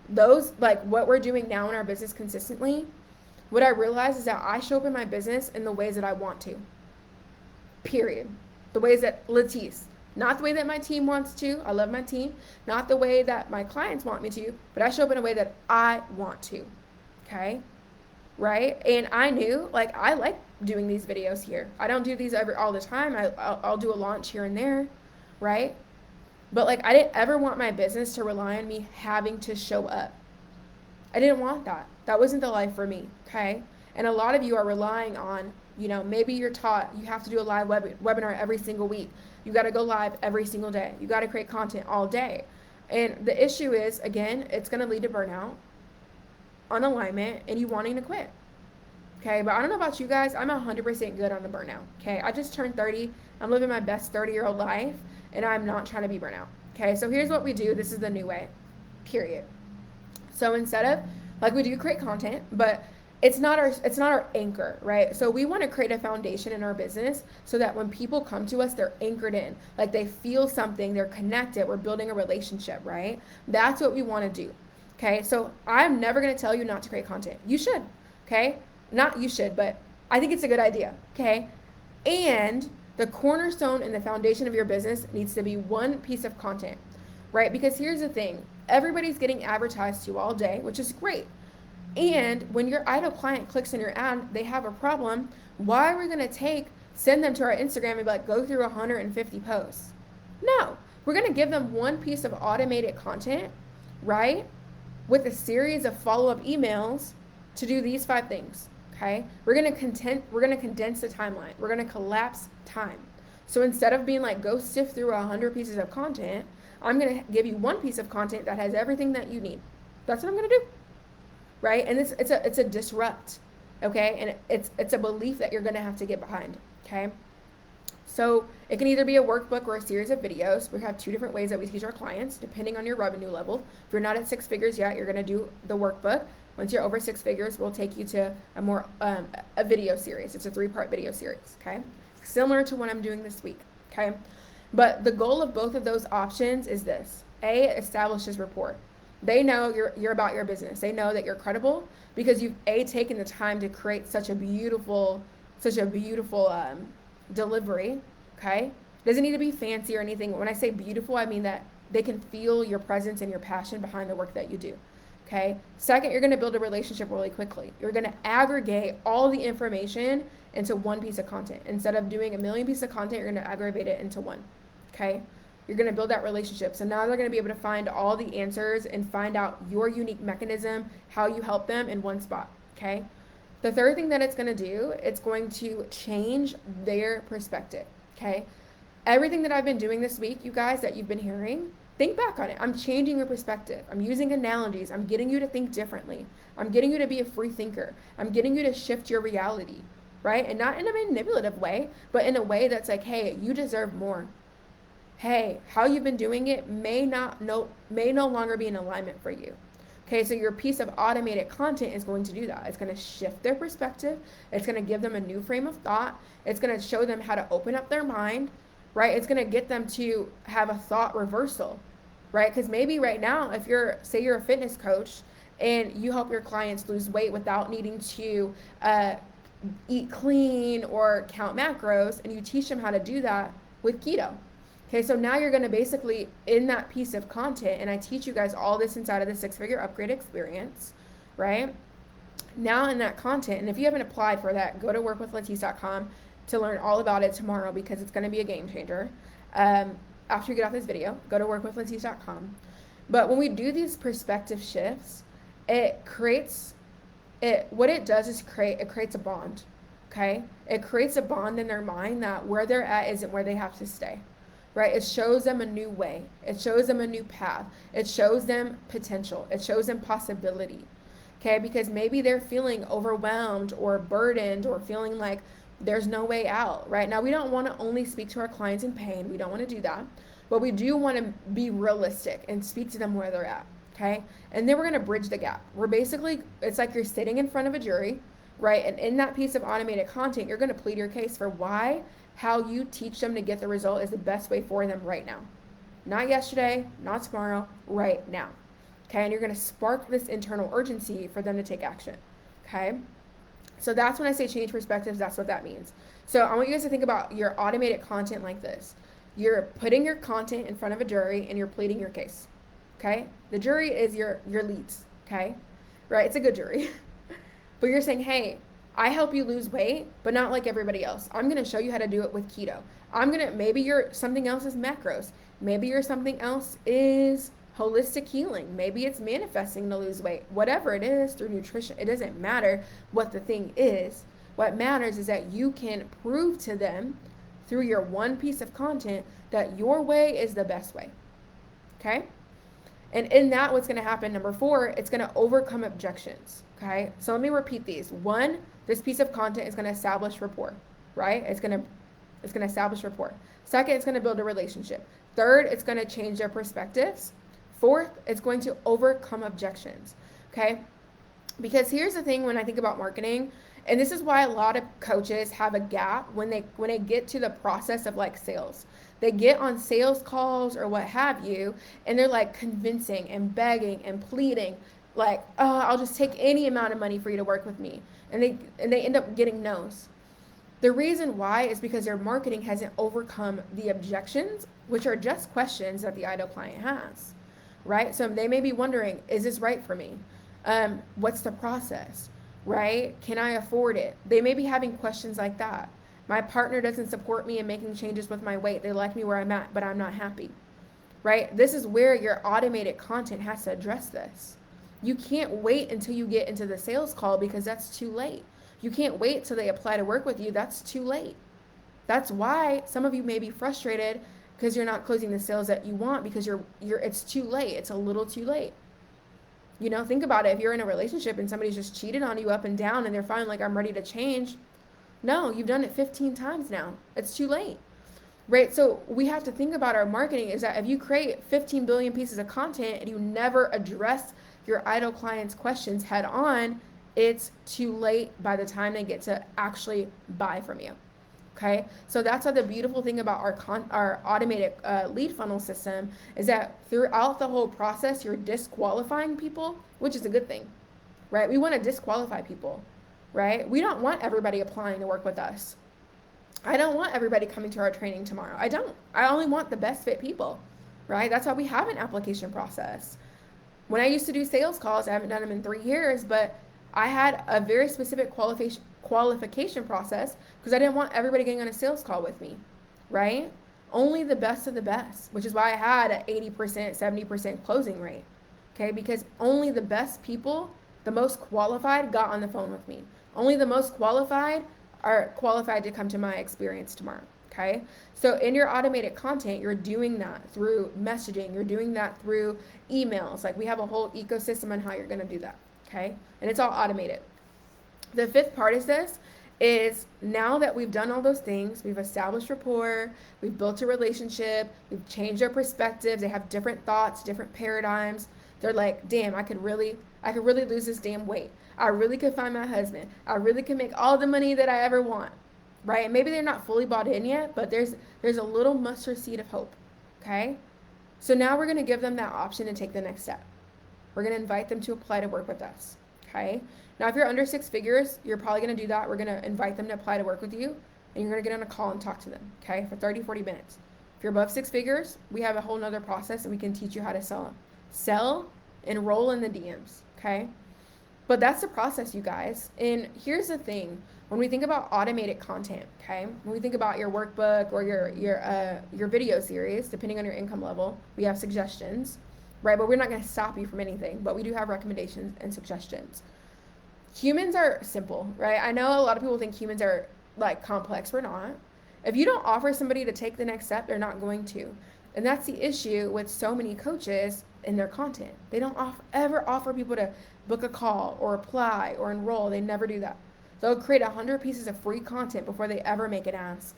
those, like what we're doing now in our business consistently, what I realized is that I show up in my business in the ways that I want to, period. The ways that Latisse, not the way that my team wants to. I love my team. Not the way that my clients want me to, but I show up in a way that I want to. Okay? Right? And I knew, like, I like doing these videos here. I don't do these all the time. I'll do a launch here and there, right? But like, I didn't ever want my business to rely on me having to show up. I didn't want that. That wasn't the life for me. Okay? And a lot of you are relying on, maybe you're taught you have to do a live webinar every single week. You got to go live every single day. You got to create content all day. And the issue is, again, it's going to lead to burnout, unalignment, and you wanting to quit. Okay, but I don't know about you guys. I'm 100% good on the burnout. Okay, I just turned 30. I'm living my best 30-year-old life, and I'm not trying to be burnout. Okay, so here's what we do. This is the new way, period. So instead of, like, we do create content, but it's not our anchor, right? So we want to create a foundation in our business so that when people come to us, they're anchored in, like they feel something, they're connected, we're building a relationship, right? That's what we want to do. Okay, so I'm never going to tell you not to create content. You should, okay? Not you should, but I think it's a good idea, okay? And the cornerstone and the foundation of your business needs to be one piece of content, right? Because here's the thing, everybody's getting advertised to all day, which is great. And when your idle client clicks on your ad, they have a problem. Why are we going to send them to our Instagram and be like, go through 150 posts? No, we're going to give them one piece of automated content, right? With a series of follow-up emails to do these 5 things, okay? We're going to condense the timeline. We're going to collapse time. So instead of being like, go sift through 100 pieces of content, I'm going to give you one piece of content that has everything that you need. That's what I'm going to do. Right? And it's a disrupt, okay? And it's a belief that you're going to have to get behind, okay? So it can either be a workbook or a series of videos. We have 2 different ways that we teach our clients, depending on your revenue level. If you're not at 6 figures yet, you're going to do the workbook. Once you're over 6 figures, we'll take you to a video series. It's a 3-part video series, okay? Similar to what I'm doing this week, okay? But the goal of both of those options is this. A, establishes rapport. They know you're about your business. They know that you're credible because you've taken the time to create such a beautiful delivery. Okay, doesn't need to be fancy or anything. When I say beautiful, I mean that they can feel your presence and your passion behind the work that you do. Okay. Second, you're going to build a relationship really quickly. You're going to aggregate all the information into one piece of content. Instead of doing a million pieces of content, you're going to aggregate it into one. Okay. You're going to build that relationship. So now they're going to be able to find all the answers and find out your unique mechanism, how you help them in one spot. Okay. The third thing that it's going to do, it's going to change their perspective. Okay. Everything that I've been doing this week, you guys, that you've been hearing, think back on it. I'm changing your perspective. I'm using analogies. I'm getting you to think differently. I'm getting you to be a free thinker. I'm getting you to shift your reality, right? And not in a manipulative way, but in a way that's like, hey, you deserve more. Hey, how you've been doing it may no longer be in alignment for you. Okay, so your piece of automated content is going to do that. It's going to shift their perspective. It's going to give them a new frame of thought. It's going to show them how to open up their mind, right? It's going to get them to have a thought reversal, right? Because maybe right now, if say you're a fitness coach and you help your clients lose weight without needing to eat clean or count macros, and you teach them how to do that with keto. Okay, so now you're going to basically, in that piece of content, and I teach you guys all this inside of the 6-figure upgrade experience, right? Now in that content, and if you haven't applied for that, go to workwithlatisse.com to learn all about it tomorrow because it's going to be a game changer. After you get off this video, go to workwithlatisse.com. But when we do these perspective shifts, what it does is it creates a bond, okay? It creates a bond in their mind that where they're at isn't where they have to stay, right? It shows them a new way. It shows them a new path. It shows them potential. It shows them possibility, okay? Because maybe they're feeling overwhelmed or burdened or feeling like there's no way out, right? Now, we don't want to only speak to our clients in pain. We don't want to do that. But we do want to be realistic and speak to them where they're at, okay? And then we're going to bridge the gap. It's like you're sitting in front of a jury, right? And in that piece of automated content, you're going to plead your case for why how you teach them to get the result is the best way for them right now. Not yesterday, not tomorrow, right now. Okay, and you're going to spark this internal urgency for them to take action. Okay, so that's when I say change perspectives, that's what that means. So I want you guys to think about your automated content like this. You're putting your content in front of a jury and you're pleading your case. Okay, the jury is your leads. Okay, right? It's a good jury. But you're saying, hey, I help you lose weight, but not like everybody else. I'm going to show you how to do it with keto. Maybe something else is macros. Maybe something else is holistic healing. Maybe it's manifesting to lose weight. Whatever it is through nutrition, it doesn't matter what the thing is. What matters is that you can prove to them through your one piece of content that your way is the best way. Okay? And in that, what's going to happen, number 4, it's going to overcome objections. Okay? So let me repeat these. 1, this piece of content is going to establish rapport, right? It's going to establish rapport. 2nd, it's going to build a relationship. 3rd, it's going to change their perspectives. 4th, it's going to overcome objections. Okay? Because here's the thing when I think about marketing, and this is why a lot of coaches have a gap when they get to the process of like sales. They get on sales calls or what have you, and they're like convincing and begging and pleading, like, oh, I'll just take any amount of money for you to work with me. And they end up getting no's. The reason why is because their marketing hasn't overcome the objections, which are just questions that the ideal client has, right? So they may be wondering, is this right for me? What's the process, right? Can I afford it? They may be having questions like that. My partner doesn't support me in making changes with my weight. They like me where I'm at, but I'm not happy, right? This is where your automated content has to address this. You can't wait until you get into the sales call because that's too late. You can't wait till they apply to work with you. That's too late. That's why some of you may be frustrated because you're not closing the sales that you want because it's too late. It's a little too late. You know, think about it. If you're in a relationship and somebody's just cheated on you up and down and they're finally like, I'm ready to change. No, you've done it 15 times now. It's too late. Right? So we have to think about our marketing is that if you create 15 billion pieces of content and you never address your ideal clients' questions head on, it's too late by the time they get to actually buy from you. Okay, so that's why the beautiful thing about our automated lead funnel system is that throughout the whole process, you're disqualifying people, which is a good thing, right? We want to disqualify people, right? We don't want everybody applying to work with us. I don't want everybody coming to our training tomorrow. I don't. I only want the best fit people, right? That's why we have an application process. When I used to do sales calls, I haven't done them in 3 years, but I had a very specific qualification process because I didn't want everybody getting on a sales call with me, right? Only the best of the best, which is why I had an 80%, 70% closing rate, okay? Because only the best people, the most qualified, got on the phone with me. Only the most qualified are qualified to come to my experience tomorrow. Okay, so in your automated content, you're doing that through messaging, you're doing that through emails. Like we have a whole ecosystem on how you're going to do that. Okay, and it's all automated. The fifth part is this is now that we've done all those things, we've established rapport, we've built a relationship, we've changed their perspectives, they have different thoughts, different paradigms. They're like, damn, I could really lose this damn weight. I really could find my husband. I really could make all the money that I ever want. Right? Maybe they're not fully bought in yet, but there's a little mustard seed of hope. Okay? So now we're going to give them that option to take the next step. We're going to invite them to apply to work with us. Okay? Now, if you're under 6 figures, you're probably going to do that. We're going to invite them to apply to work with you, and you're going to get on a call and talk to them, okay, for 30, 40 minutes. If you're above 6 figures, we have a whole nother process, and we can teach you how to sell, enroll in the DMs, okay? But that's the process, you guys. And here's the thing. When we think about automated content, okay, when we think about your workbook or your video series, depending on your income level, we have suggestions, right? But we're not going to stop you from anything, but we do have recommendations and suggestions. Humans are simple, right? I know a lot of people think humans are like complex. We're not. If you don't offer somebody to take the next step, they're not going to. And that's the issue with so many coaches in their content. They don't ever offer people to book a call or apply or enroll. They never do that. They'll create 100 pieces of free content before they ever make an ask.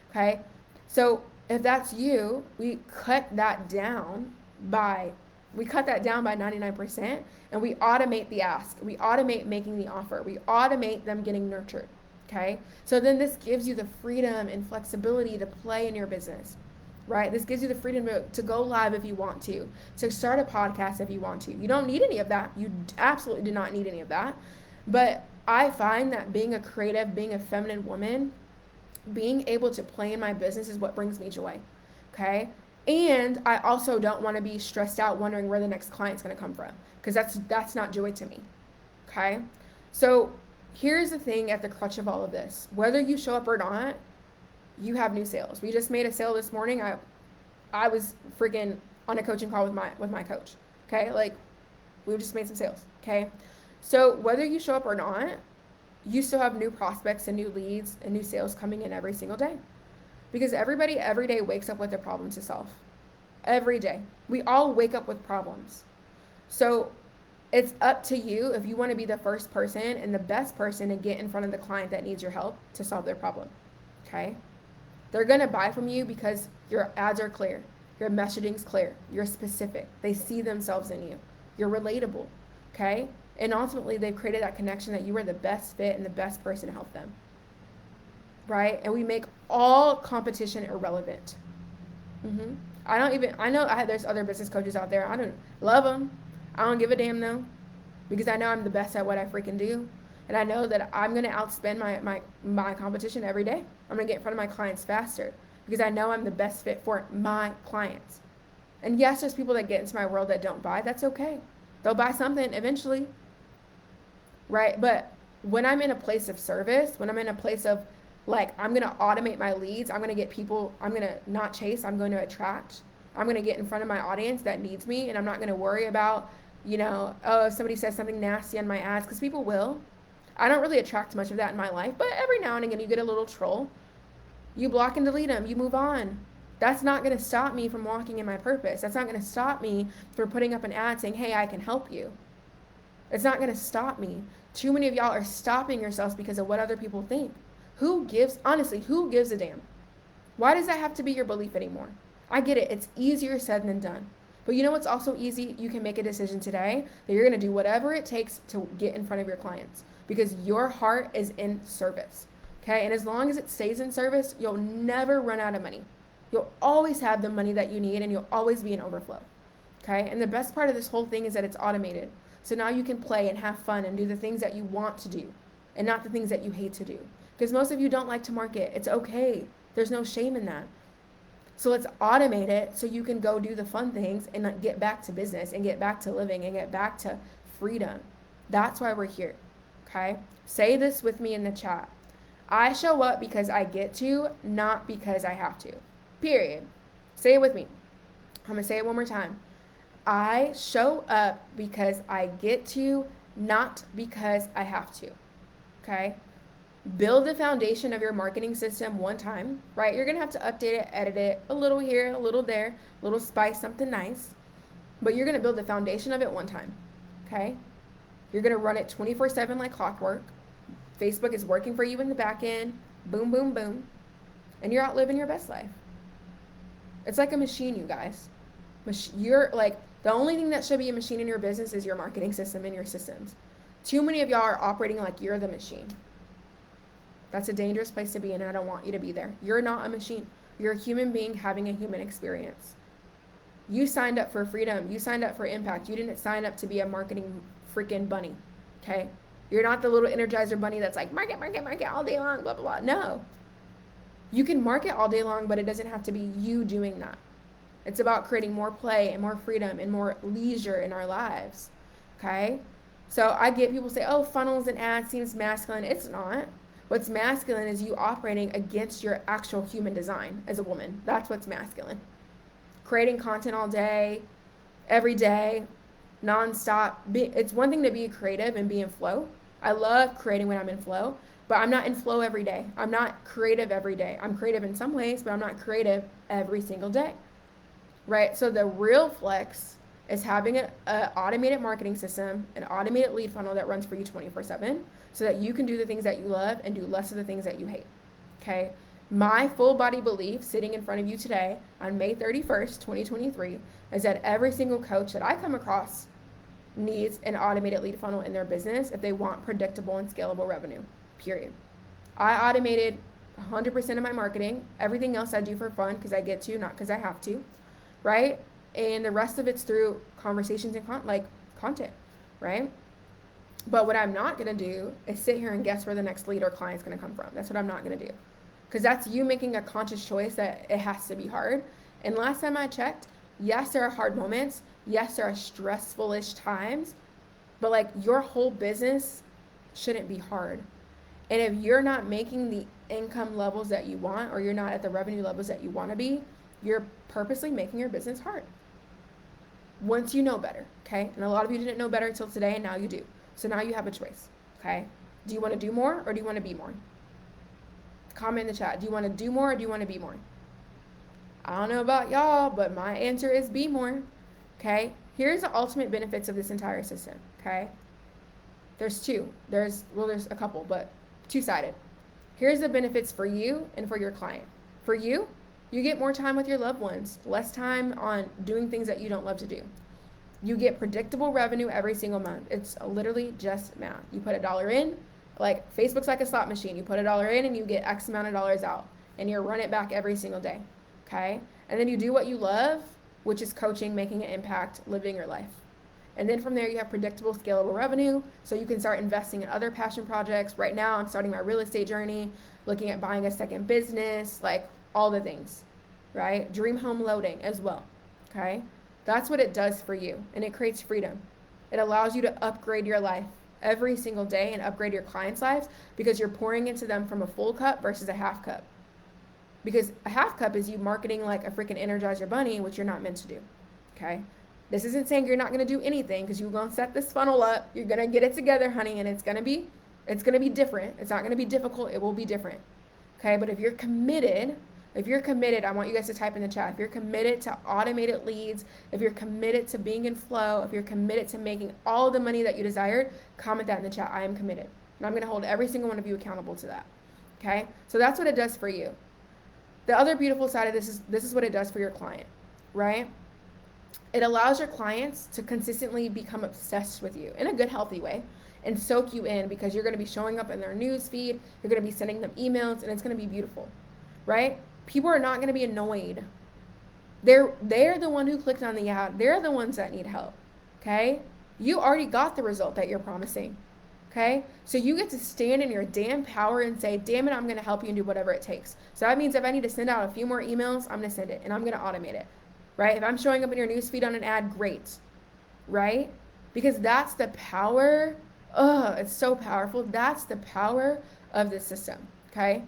Okay? So if that's you, we cut that down by 99%, and we automate the ask. We automate making the offer. We automate them getting nurtured. Okay? So then this gives you the freedom and flexibility to play in your business. Right? This gives you the freedom to go live if you want to start a podcast if you want to. You don't need any of that. You absolutely do not need any of that. But I find that being a creative, being a feminine woman, being able to play in my business is what brings me joy. Okay? And I also don't want to be stressed out wondering where the next client's going to come from, because that's not joy to me. Okay? So here's the thing at the crutch of all of this. Whether you show up or not, you have new sales. We just made a sale this morning. I was freaking on a coaching call with my coach. Okay? Like, we just made some sales. Okay? So whether you show up or not, you still have new prospects and new leads and new sales coming in every single day. Because everybody every day wakes up with a problem to solve. Every day. We all wake up with problems. So it's up to you if you want to be the first person and the best person to get in front of the client that needs your help to solve their problem. Okay? They're going to buy from you because your ads are clear. Your messaging's clear. You're specific. They see themselves in you. You're relatable. Okay? And ultimately, they've created that connection that you are the best fit and the best person to help them. Right? And we make all competition irrelevant. I know there's other business coaches out there. I don't love them. I don't give a damn though. Because I know I'm the best at what I freaking do. And I know that I'm going to outspend my competition every day. I'm going to get in front of my clients faster. Because I know I'm the best fit for my clients. And yes, there's people that get into my world that don't buy. That's okay. They'll buy something eventually. Right? But when I'm in a place of service, when I'm in a place of like, I'm going to automate my leads, I'm going to get people, I'm going to not chase, I'm going to attract. I'm going to get in front of my audience that needs me, and I'm not going to worry about, if somebody says something nasty on my ads, because people will. I don't really attract much of that in my life, but every now and again you get a little troll. You block and delete them. You move on. That's not going to stop me from walking in my purpose. That's not going to stop me from putting up an ad saying, hey, I can help you. It's not going to stop me. Too many of y'all are stopping yourselves because of what other people think. Honestly, who gives a damn? Why does that have to be your belief anymore? I get it. It's easier said than done. But you know what's also easy? You can make a decision today that you're going to do whatever it takes to get in front of your clients because your heart is in service. Okay, and as long as it stays in service, you'll never run out of money. You'll always have the money that you need and you'll always be in overflow. Okay, and the best part of this whole thing is that it's automated. So now you can play and have fun and do the things that you want to do and not the things that you hate to do. Because most of you don't like to market. It's okay, there's no shame in that. So let's automate it so you can go do the fun things and get back to business and get back to living and get back to freedom. That's why we're here. Okay? Say this with me in the chat. I show up because I get to, not because I have to. Period. Say it with me. I'm going to say it one more time. I show up because I get to, not because I have to. Okay? Build the foundation of your marketing system one time, right? You're going to have to update it, edit it, a little here, a little there, a little spice, something nice. But you're going to build the foundation of it one time, okay? You're going to run it 24/7 like clockwork. Facebook is working for you in the back end. Boom, boom, boom. And you're out living your best life. It's like a machine, you guys. You're like, the only thing that should be a machine in your business is your marketing system and your systems. Too many of y'all are operating like you're the machine. That's a dangerous place to be in, and I don't want you to be there. You're not a machine. You're a human being having a human experience. You signed up for freedom. You signed up for impact. You didn't sign up to be a marketing freaking bunny, okay? You're not the little Energizer bunny that's like, market, market, market all day long, blah, blah, blah. No. You can market all day long, but it doesn't have to be you doing that. It's about creating more play and more freedom and more leisure in our lives, okay? So I get people say, oh, funnels and ads seems masculine. It's not. What's masculine is you operating against your actual human design as a woman. That's what's masculine. Creating content all day, every day, nonstop. It's one thing to be creative and be in flow. I love creating when I'm in flow, but I'm not in flow every day. I'm not creative every day. I'm creative in some ways, but I'm not creative every single day, right? So the real flex is having an automated marketing system, an automated lead funnel that runs for you 24/7 so that you can do the things that you love and do less of the things that you hate, okay? My full body belief sitting in front of you today on May 31st, 2023, is that every single coach that I come across needs an automated lead funnel in their business if they want predictable and scalable revenue, period. I automated 100% of my marketing. Everything else I do for fun because I get to, not because I have to, right? And the rest of it's through conversations and content, right? But what I'm not going to do is sit here and guess where the next lead or client's going to come from. That's what I'm not going to do. Because that's you making a conscious choice that it has to be hard. And last time I checked, yes, there are hard moments. Yes, there are stressful-ish times. But like your whole business shouldn't be hard. And if you're not making the income levels that you want, or you're not at the revenue levels that you want to be, you're purposely making your business hard. Once you know better, okay? And a lot of you didn't know better until today, and now you do. So now you have a choice, okay? Do you want to do more or do you want to be more? Comment in the chat. Do you want to do more or do you want to be more? I don't know about y'all, but my answer is be more, okay? Here's the ultimate benefits of this entire system, okay? There's two. There's a couple, but two-sided. Here's the benefits for you and for your client. For you, you get more time with your loved ones, less time on doing things that you don't love to do. You get predictable revenue every single month. It's literally just math. You put $1 in, like Facebook's like a slot machine. You put $1 in and you get X amount of dollars out, and you run it back every single day, okay? And then you do what you love, which is coaching, making an impact, living your life. And then from there, you have predictable, scalable revenue, so you can start investing in other passion projects. Right now, I'm starting my real estate journey, looking at buying a second business, like all the things, right? Dream home loading as well, okay? That's what it does for you, and it creates freedom. It allows you to upgrade your life every single day and upgrade your clients' lives because you're pouring into them from a full cup versus a half cup. Because a half cup is you marketing like a freaking Energizer bunny, which you're not meant to do, okay? This isn't saying you're not going to do anything because you're going to set this funnel up. You're going to get it together, honey, and it's going to be different. It's not going to be difficult. It will be different, okay? But if you're committed, I want you guys to type in the chat. If you're committed to automated leads, if you're committed to being in flow, if you're committed to making all the money that you desired, comment that in the chat. I am committed. And I'm going to hold every single one of you accountable to that, okay? So that's what it does for you. The other beautiful side of this is what it does for your client, right? It allows your clients to consistently become obsessed with you in a good, healthy way. and soak you in, because you're going to be showing up in their news feed, you're going to be sending them emails, and it's going to be beautiful, right? People are not going to be annoyed. They're the one who clicked on the ad. They're the ones that need help. Okay? You already got the result that you're promising. Okay? So you get to stand in your damn power and say, damn it, I'm going to help you and do whatever it takes. So that means if I need to send out a few more emails, I'm going to send it and I'm going to automate it. Right? If I'm showing up in your newsfeed on an ad, great. Right? Because that's the power. It's so powerful. That's the power of the system. Okay?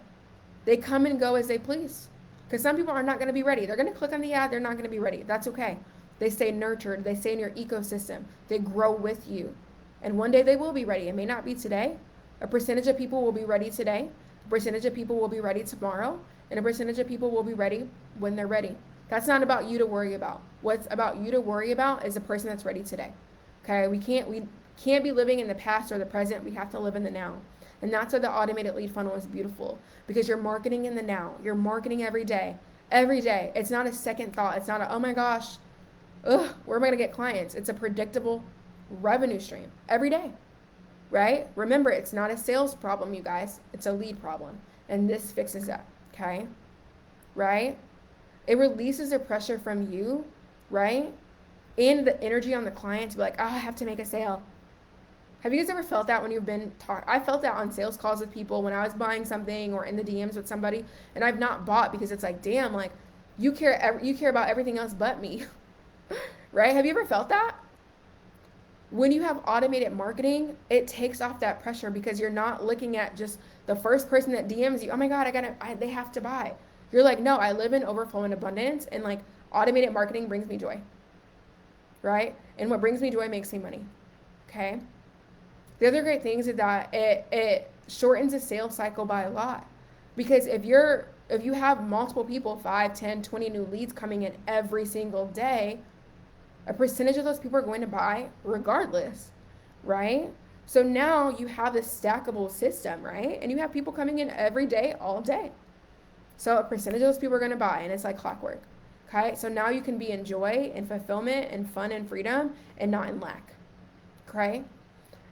They come and go as they please. Because some people are not going to be ready. They're going to click on the ad. They're not going to be ready. That's okay. They stay nurtured. They stay in your ecosystem. They grow with you. And one day they will be ready. It may not be today. A percentage of people will be ready today. A percentage of people will be ready tomorrow. And a percentage of people will be ready when they're ready. That's not about you to worry about. What's about you to worry about is the person that's ready today. Okay? We can't be living in the past or the present. We have to live in the now. And that's why the automated lead funnel is beautiful, because you're marketing in the now. You're marketing every day. Every day. It's not a second thought. It's not a, oh my gosh, where am I going to get clients? It's a predictable revenue stream every day, right? Remember, it's not a sales problem, you guys. It's a lead problem. And this fixes that, okay? Right? It releases the pressure from you, right? And the energy on the client to be like, oh, I have to make a sale. Have you guys ever felt that when you've been I felt that on sales calls with people when I was buying something or in the DMs with somebody, and I've not bought because it's like, damn, like you care about everything else but me. Right? Have you ever felt that? When you have automated marketing, it takes off that pressure, because you're not looking at just the first person that DMs you. Oh my God, they have to buy. You're like, no, I live in overflow and abundance, and like automated marketing brings me joy. Right? And what brings me joy makes me money. Okay? The other great things is that it shortens the sales cycle by a lot. Because if you have multiple people, 5, 10, 20 new leads coming in every single day, a percentage of those people are going to buy regardless, right? So now you have this stackable system, right? And you have people coming in every day, all day. So a percentage of those people are going to buy, and it's like clockwork. Okay? So now you can be in joy and fulfillment and fun and freedom and not in lack. Okay?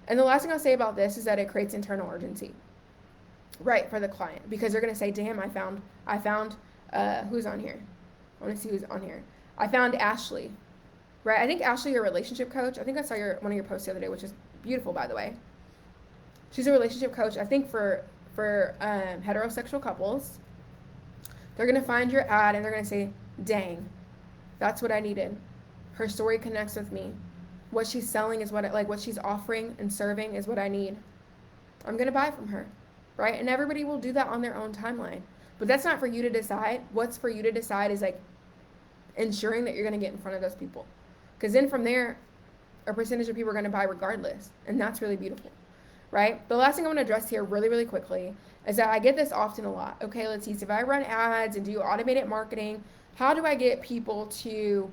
And the last thing I'll say about this is that it creates internal urgency, right, for the client, because they're going to say, damn, I found who's on here? I want to see who's on here. I found Ashley, right? I think Ashley, your relationship coach. I think I saw one of your posts the other day, which is beautiful, by the way. She's a relationship coach, I think, for heterosexual couples. They're going to find your ad and they're going to say, dang, that's what I needed. Her story connects with me. What she's selling is what she's offering and serving is what I need. I'm going to buy from her, right? And everybody will do that on their own timeline. But that's not for you to decide. What's for you to decide is like ensuring that you're going to get in front of those people. Because then from there, a percentage of people are going to buy regardless. And that's really beautiful, right? The last thing I want to address here really, really quickly is that I get this often a lot. Okay, let's see. So if I run ads and do automated marketing, how do I get people to...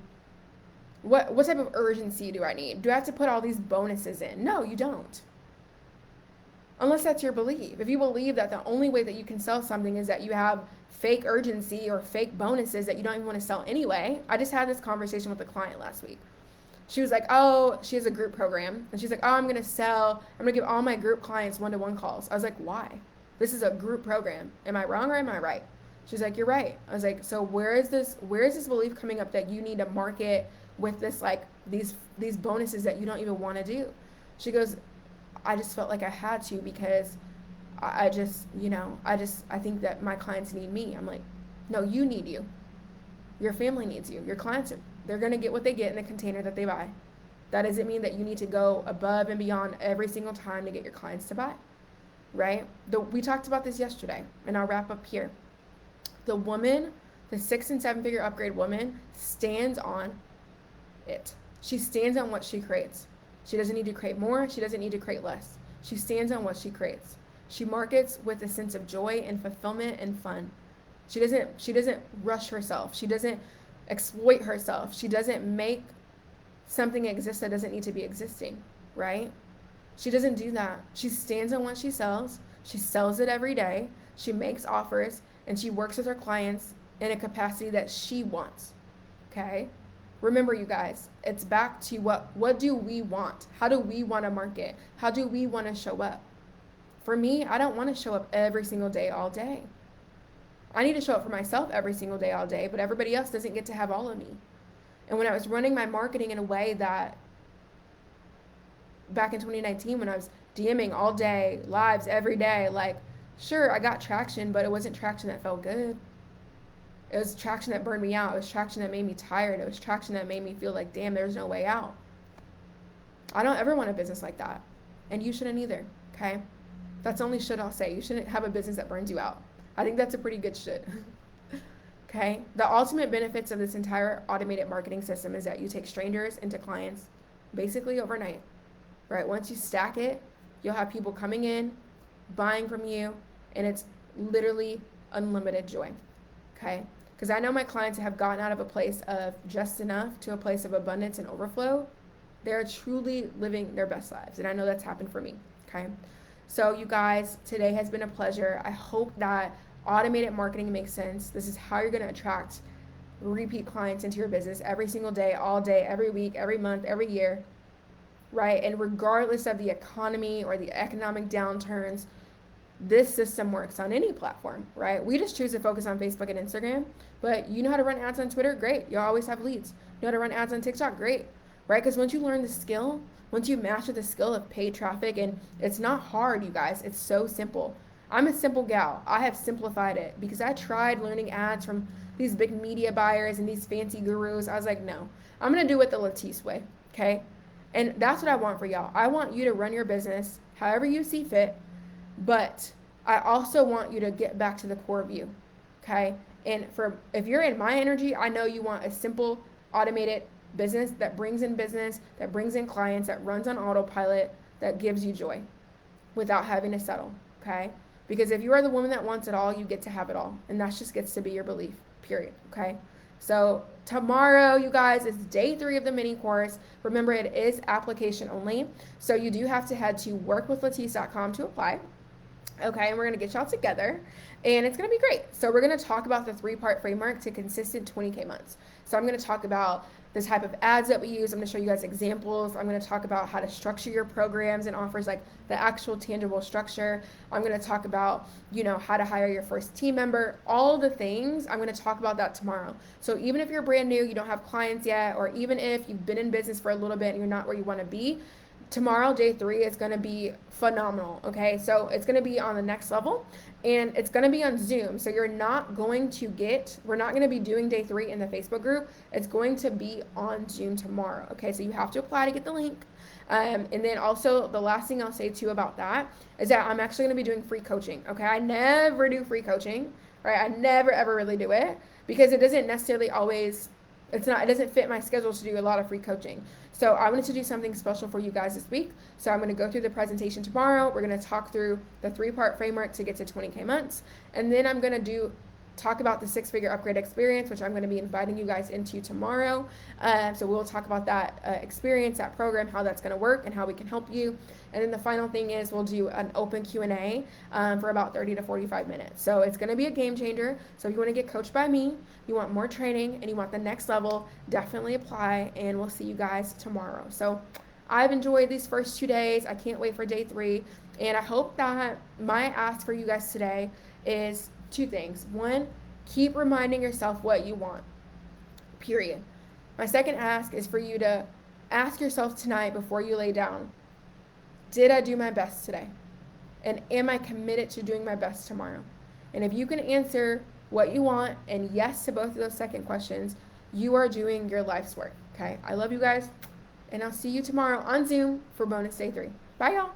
What type of urgency do I need? Do I have to put all these bonuses in? No, you don't. Unless that's your belief. If you believe that the only way that you can sell something is that you have fake urgency or fake bonuses that you don't even want to sell anyway. I just had this conversation with a client last week. She was like, oh, she has a group program. And she's like, oh, I'm going to give all my group clients one-to-one calls. I was like, why? This is a group program. Am I wrong or am I right? She's like, you're right. I was like, so where is this belief coming up that you need to market with this, like these bonuses that you don't even want to do? She goes, I just felt like I had to, because I think that my clients need me. I'm like, no, you need you. Your family needs you. Your clients they're going to get what they get in the container that they buy. That doesn't mean that you need to go above and beyond every single time to get your clients to buy, right? We talked about this yesterday, and I'll wrap up here. The 6 and 7 figure upgrade woman stands on it. She stands on what she creates. She doesn't need to create more. She doesn't need to create less. She stands on what she creates. She markets with a sense of joy and fulfillment and fun. She doesn't rush herself. She doesn't exploit herself. She doesn't make something exist that doesn't need to be existing, right? She doesn't do that. She stands on what she sells. She sells it every day. She makes offers, and she works with her clients in a capacity that she wants, okay? Remember, you guys, it's back to what do we want? How do we want to market? How do we want to show up? For me, I don't want to show up every single day all day. I need to show up for myself every single day all day, but everybody else doesn't get to have all of me. And when I was running my marketing in a way that back in 2019, when I was DMing all day, lives every day, like, sure, I got traction, but it wasn't traction that felt good. It was traction that burned me out. It was traction that made me tired. It was traction that made me feel like, damn, there's no way out. I don't ever want a business like that. And you shouldn't either, okay? That's only should I'll say. You shouldn't have a business that burns you out. I think that's a pretty good should. Okay? The ultimate benefits of this entire automated marketing system is that you take strangers into clients basically overnight, right? Once you stack it, you'll have people coming in, buying from you, and it's literally unlimited joy, okay? Because I know my clients have gotten out of a place of just enough to a place of abundance and overflow. They're truly living their best lives, and I know that's happened for me, okay? So you guys, today has been a pleasure. I hope that automated marketing makes sense. This is how you're going to attract repeat clients into your business every single day, all day, every week, every month, every year, right? And regardless of the economy or the economic downturns, this system works on any platform, right? We just choose to focus on Facebook and Instagram, but you know how to run ads on Twitter? Great. You'll always have leads. You know how to run ads on TikTok? Great, right? Because once you learn the skill, once you master the skill of paid traffic, and it's not hard, you guys, it's so simple. I'm a simple gal. I have simplified it because I tried learning ads from these big media buyers and these fancy gurus. I was like, no, I'm going to do it the Latisse way, okay? And that's what I want for y'all. I want you to run your business however you see fit, but I also want you to get back to the core of you, okay? And if you're in my energy, I know you want a simple, automated business that brings in business, that brings in clients, that runs on autopilot, that gives you joy without having to settle, okay? Because if you are the woman that wants it all, you get to have it all. And that just gets to be your belief, period, okay? So tomorrow, you guys, is day 3 of the mini course. Remember, it is application only. So you do have to head to workwithlatisse.com to apply. Okay, and we're going to get y'all together, and it's going to be great. So we're going to talk about the 3-part framework to consistent 20K months. So I'm going to talk about the type of ads that we use. I'm going to show you guys examples. I'm going to talk about how to structure your programs and offers, like the actual tangible structure. I'm going to talk about, how to hire your first team member, all the things. I'm going to talk about that tomorrow. So even if you're brand new, you don't have clients yet, or even if you've been in business for a little bit and you're not where you want to be, tomorrow, day 3, is going to be phenomenal, okay? So it's going to be on the next level, and it's going to be on Zoom. So we're not going to be doing day 3 in the Facebook group. It's going to be on Zoom tomorrow, okay? So you have to apply to get the link. And then also the last thing I'll say too about that is that I'm actually going to be doing free coaching, okay? I never do free coaching, right? I never ever really do it because it doesn't necessarily always, it doesn't fit my schedule to do a lot of free coaching. So I wanted to do something special for you guys this week. So I'm going to go through the presentation tomorrow. We're going to talk through the 3-part framework to get to 20K months. And then I'm going to talk about the 6-figure upgrade experience, which I'm going to be inviting you guys into tomorrow. So we'll talk about that experience, that program, how that's going to work, and how we can help you. And then the final thing is we'll do an open Q&A for about 30 to 45 minutes. So it's going to be a game changer. So if you want to get coached by me, you want more training, and you want the next level, definitely apply, and we'll see you guys tomorrow. So I've enjoyed these first 2 days. I can't wait for day 3. And I hope that my ask for you guys today is 2 things. 1, keep reminding yourself what you want, period. My second ask is for you to ask yourself tonight before you lay down, did I do my best today? And am I committed to doing my best tomorrow? And if you can answer what you want and yes to both of those second questions, you are doing your life's work, okay? I love you guys, and I'll see you tomorrow on Zoom for bonus day 3. Bye, y'all.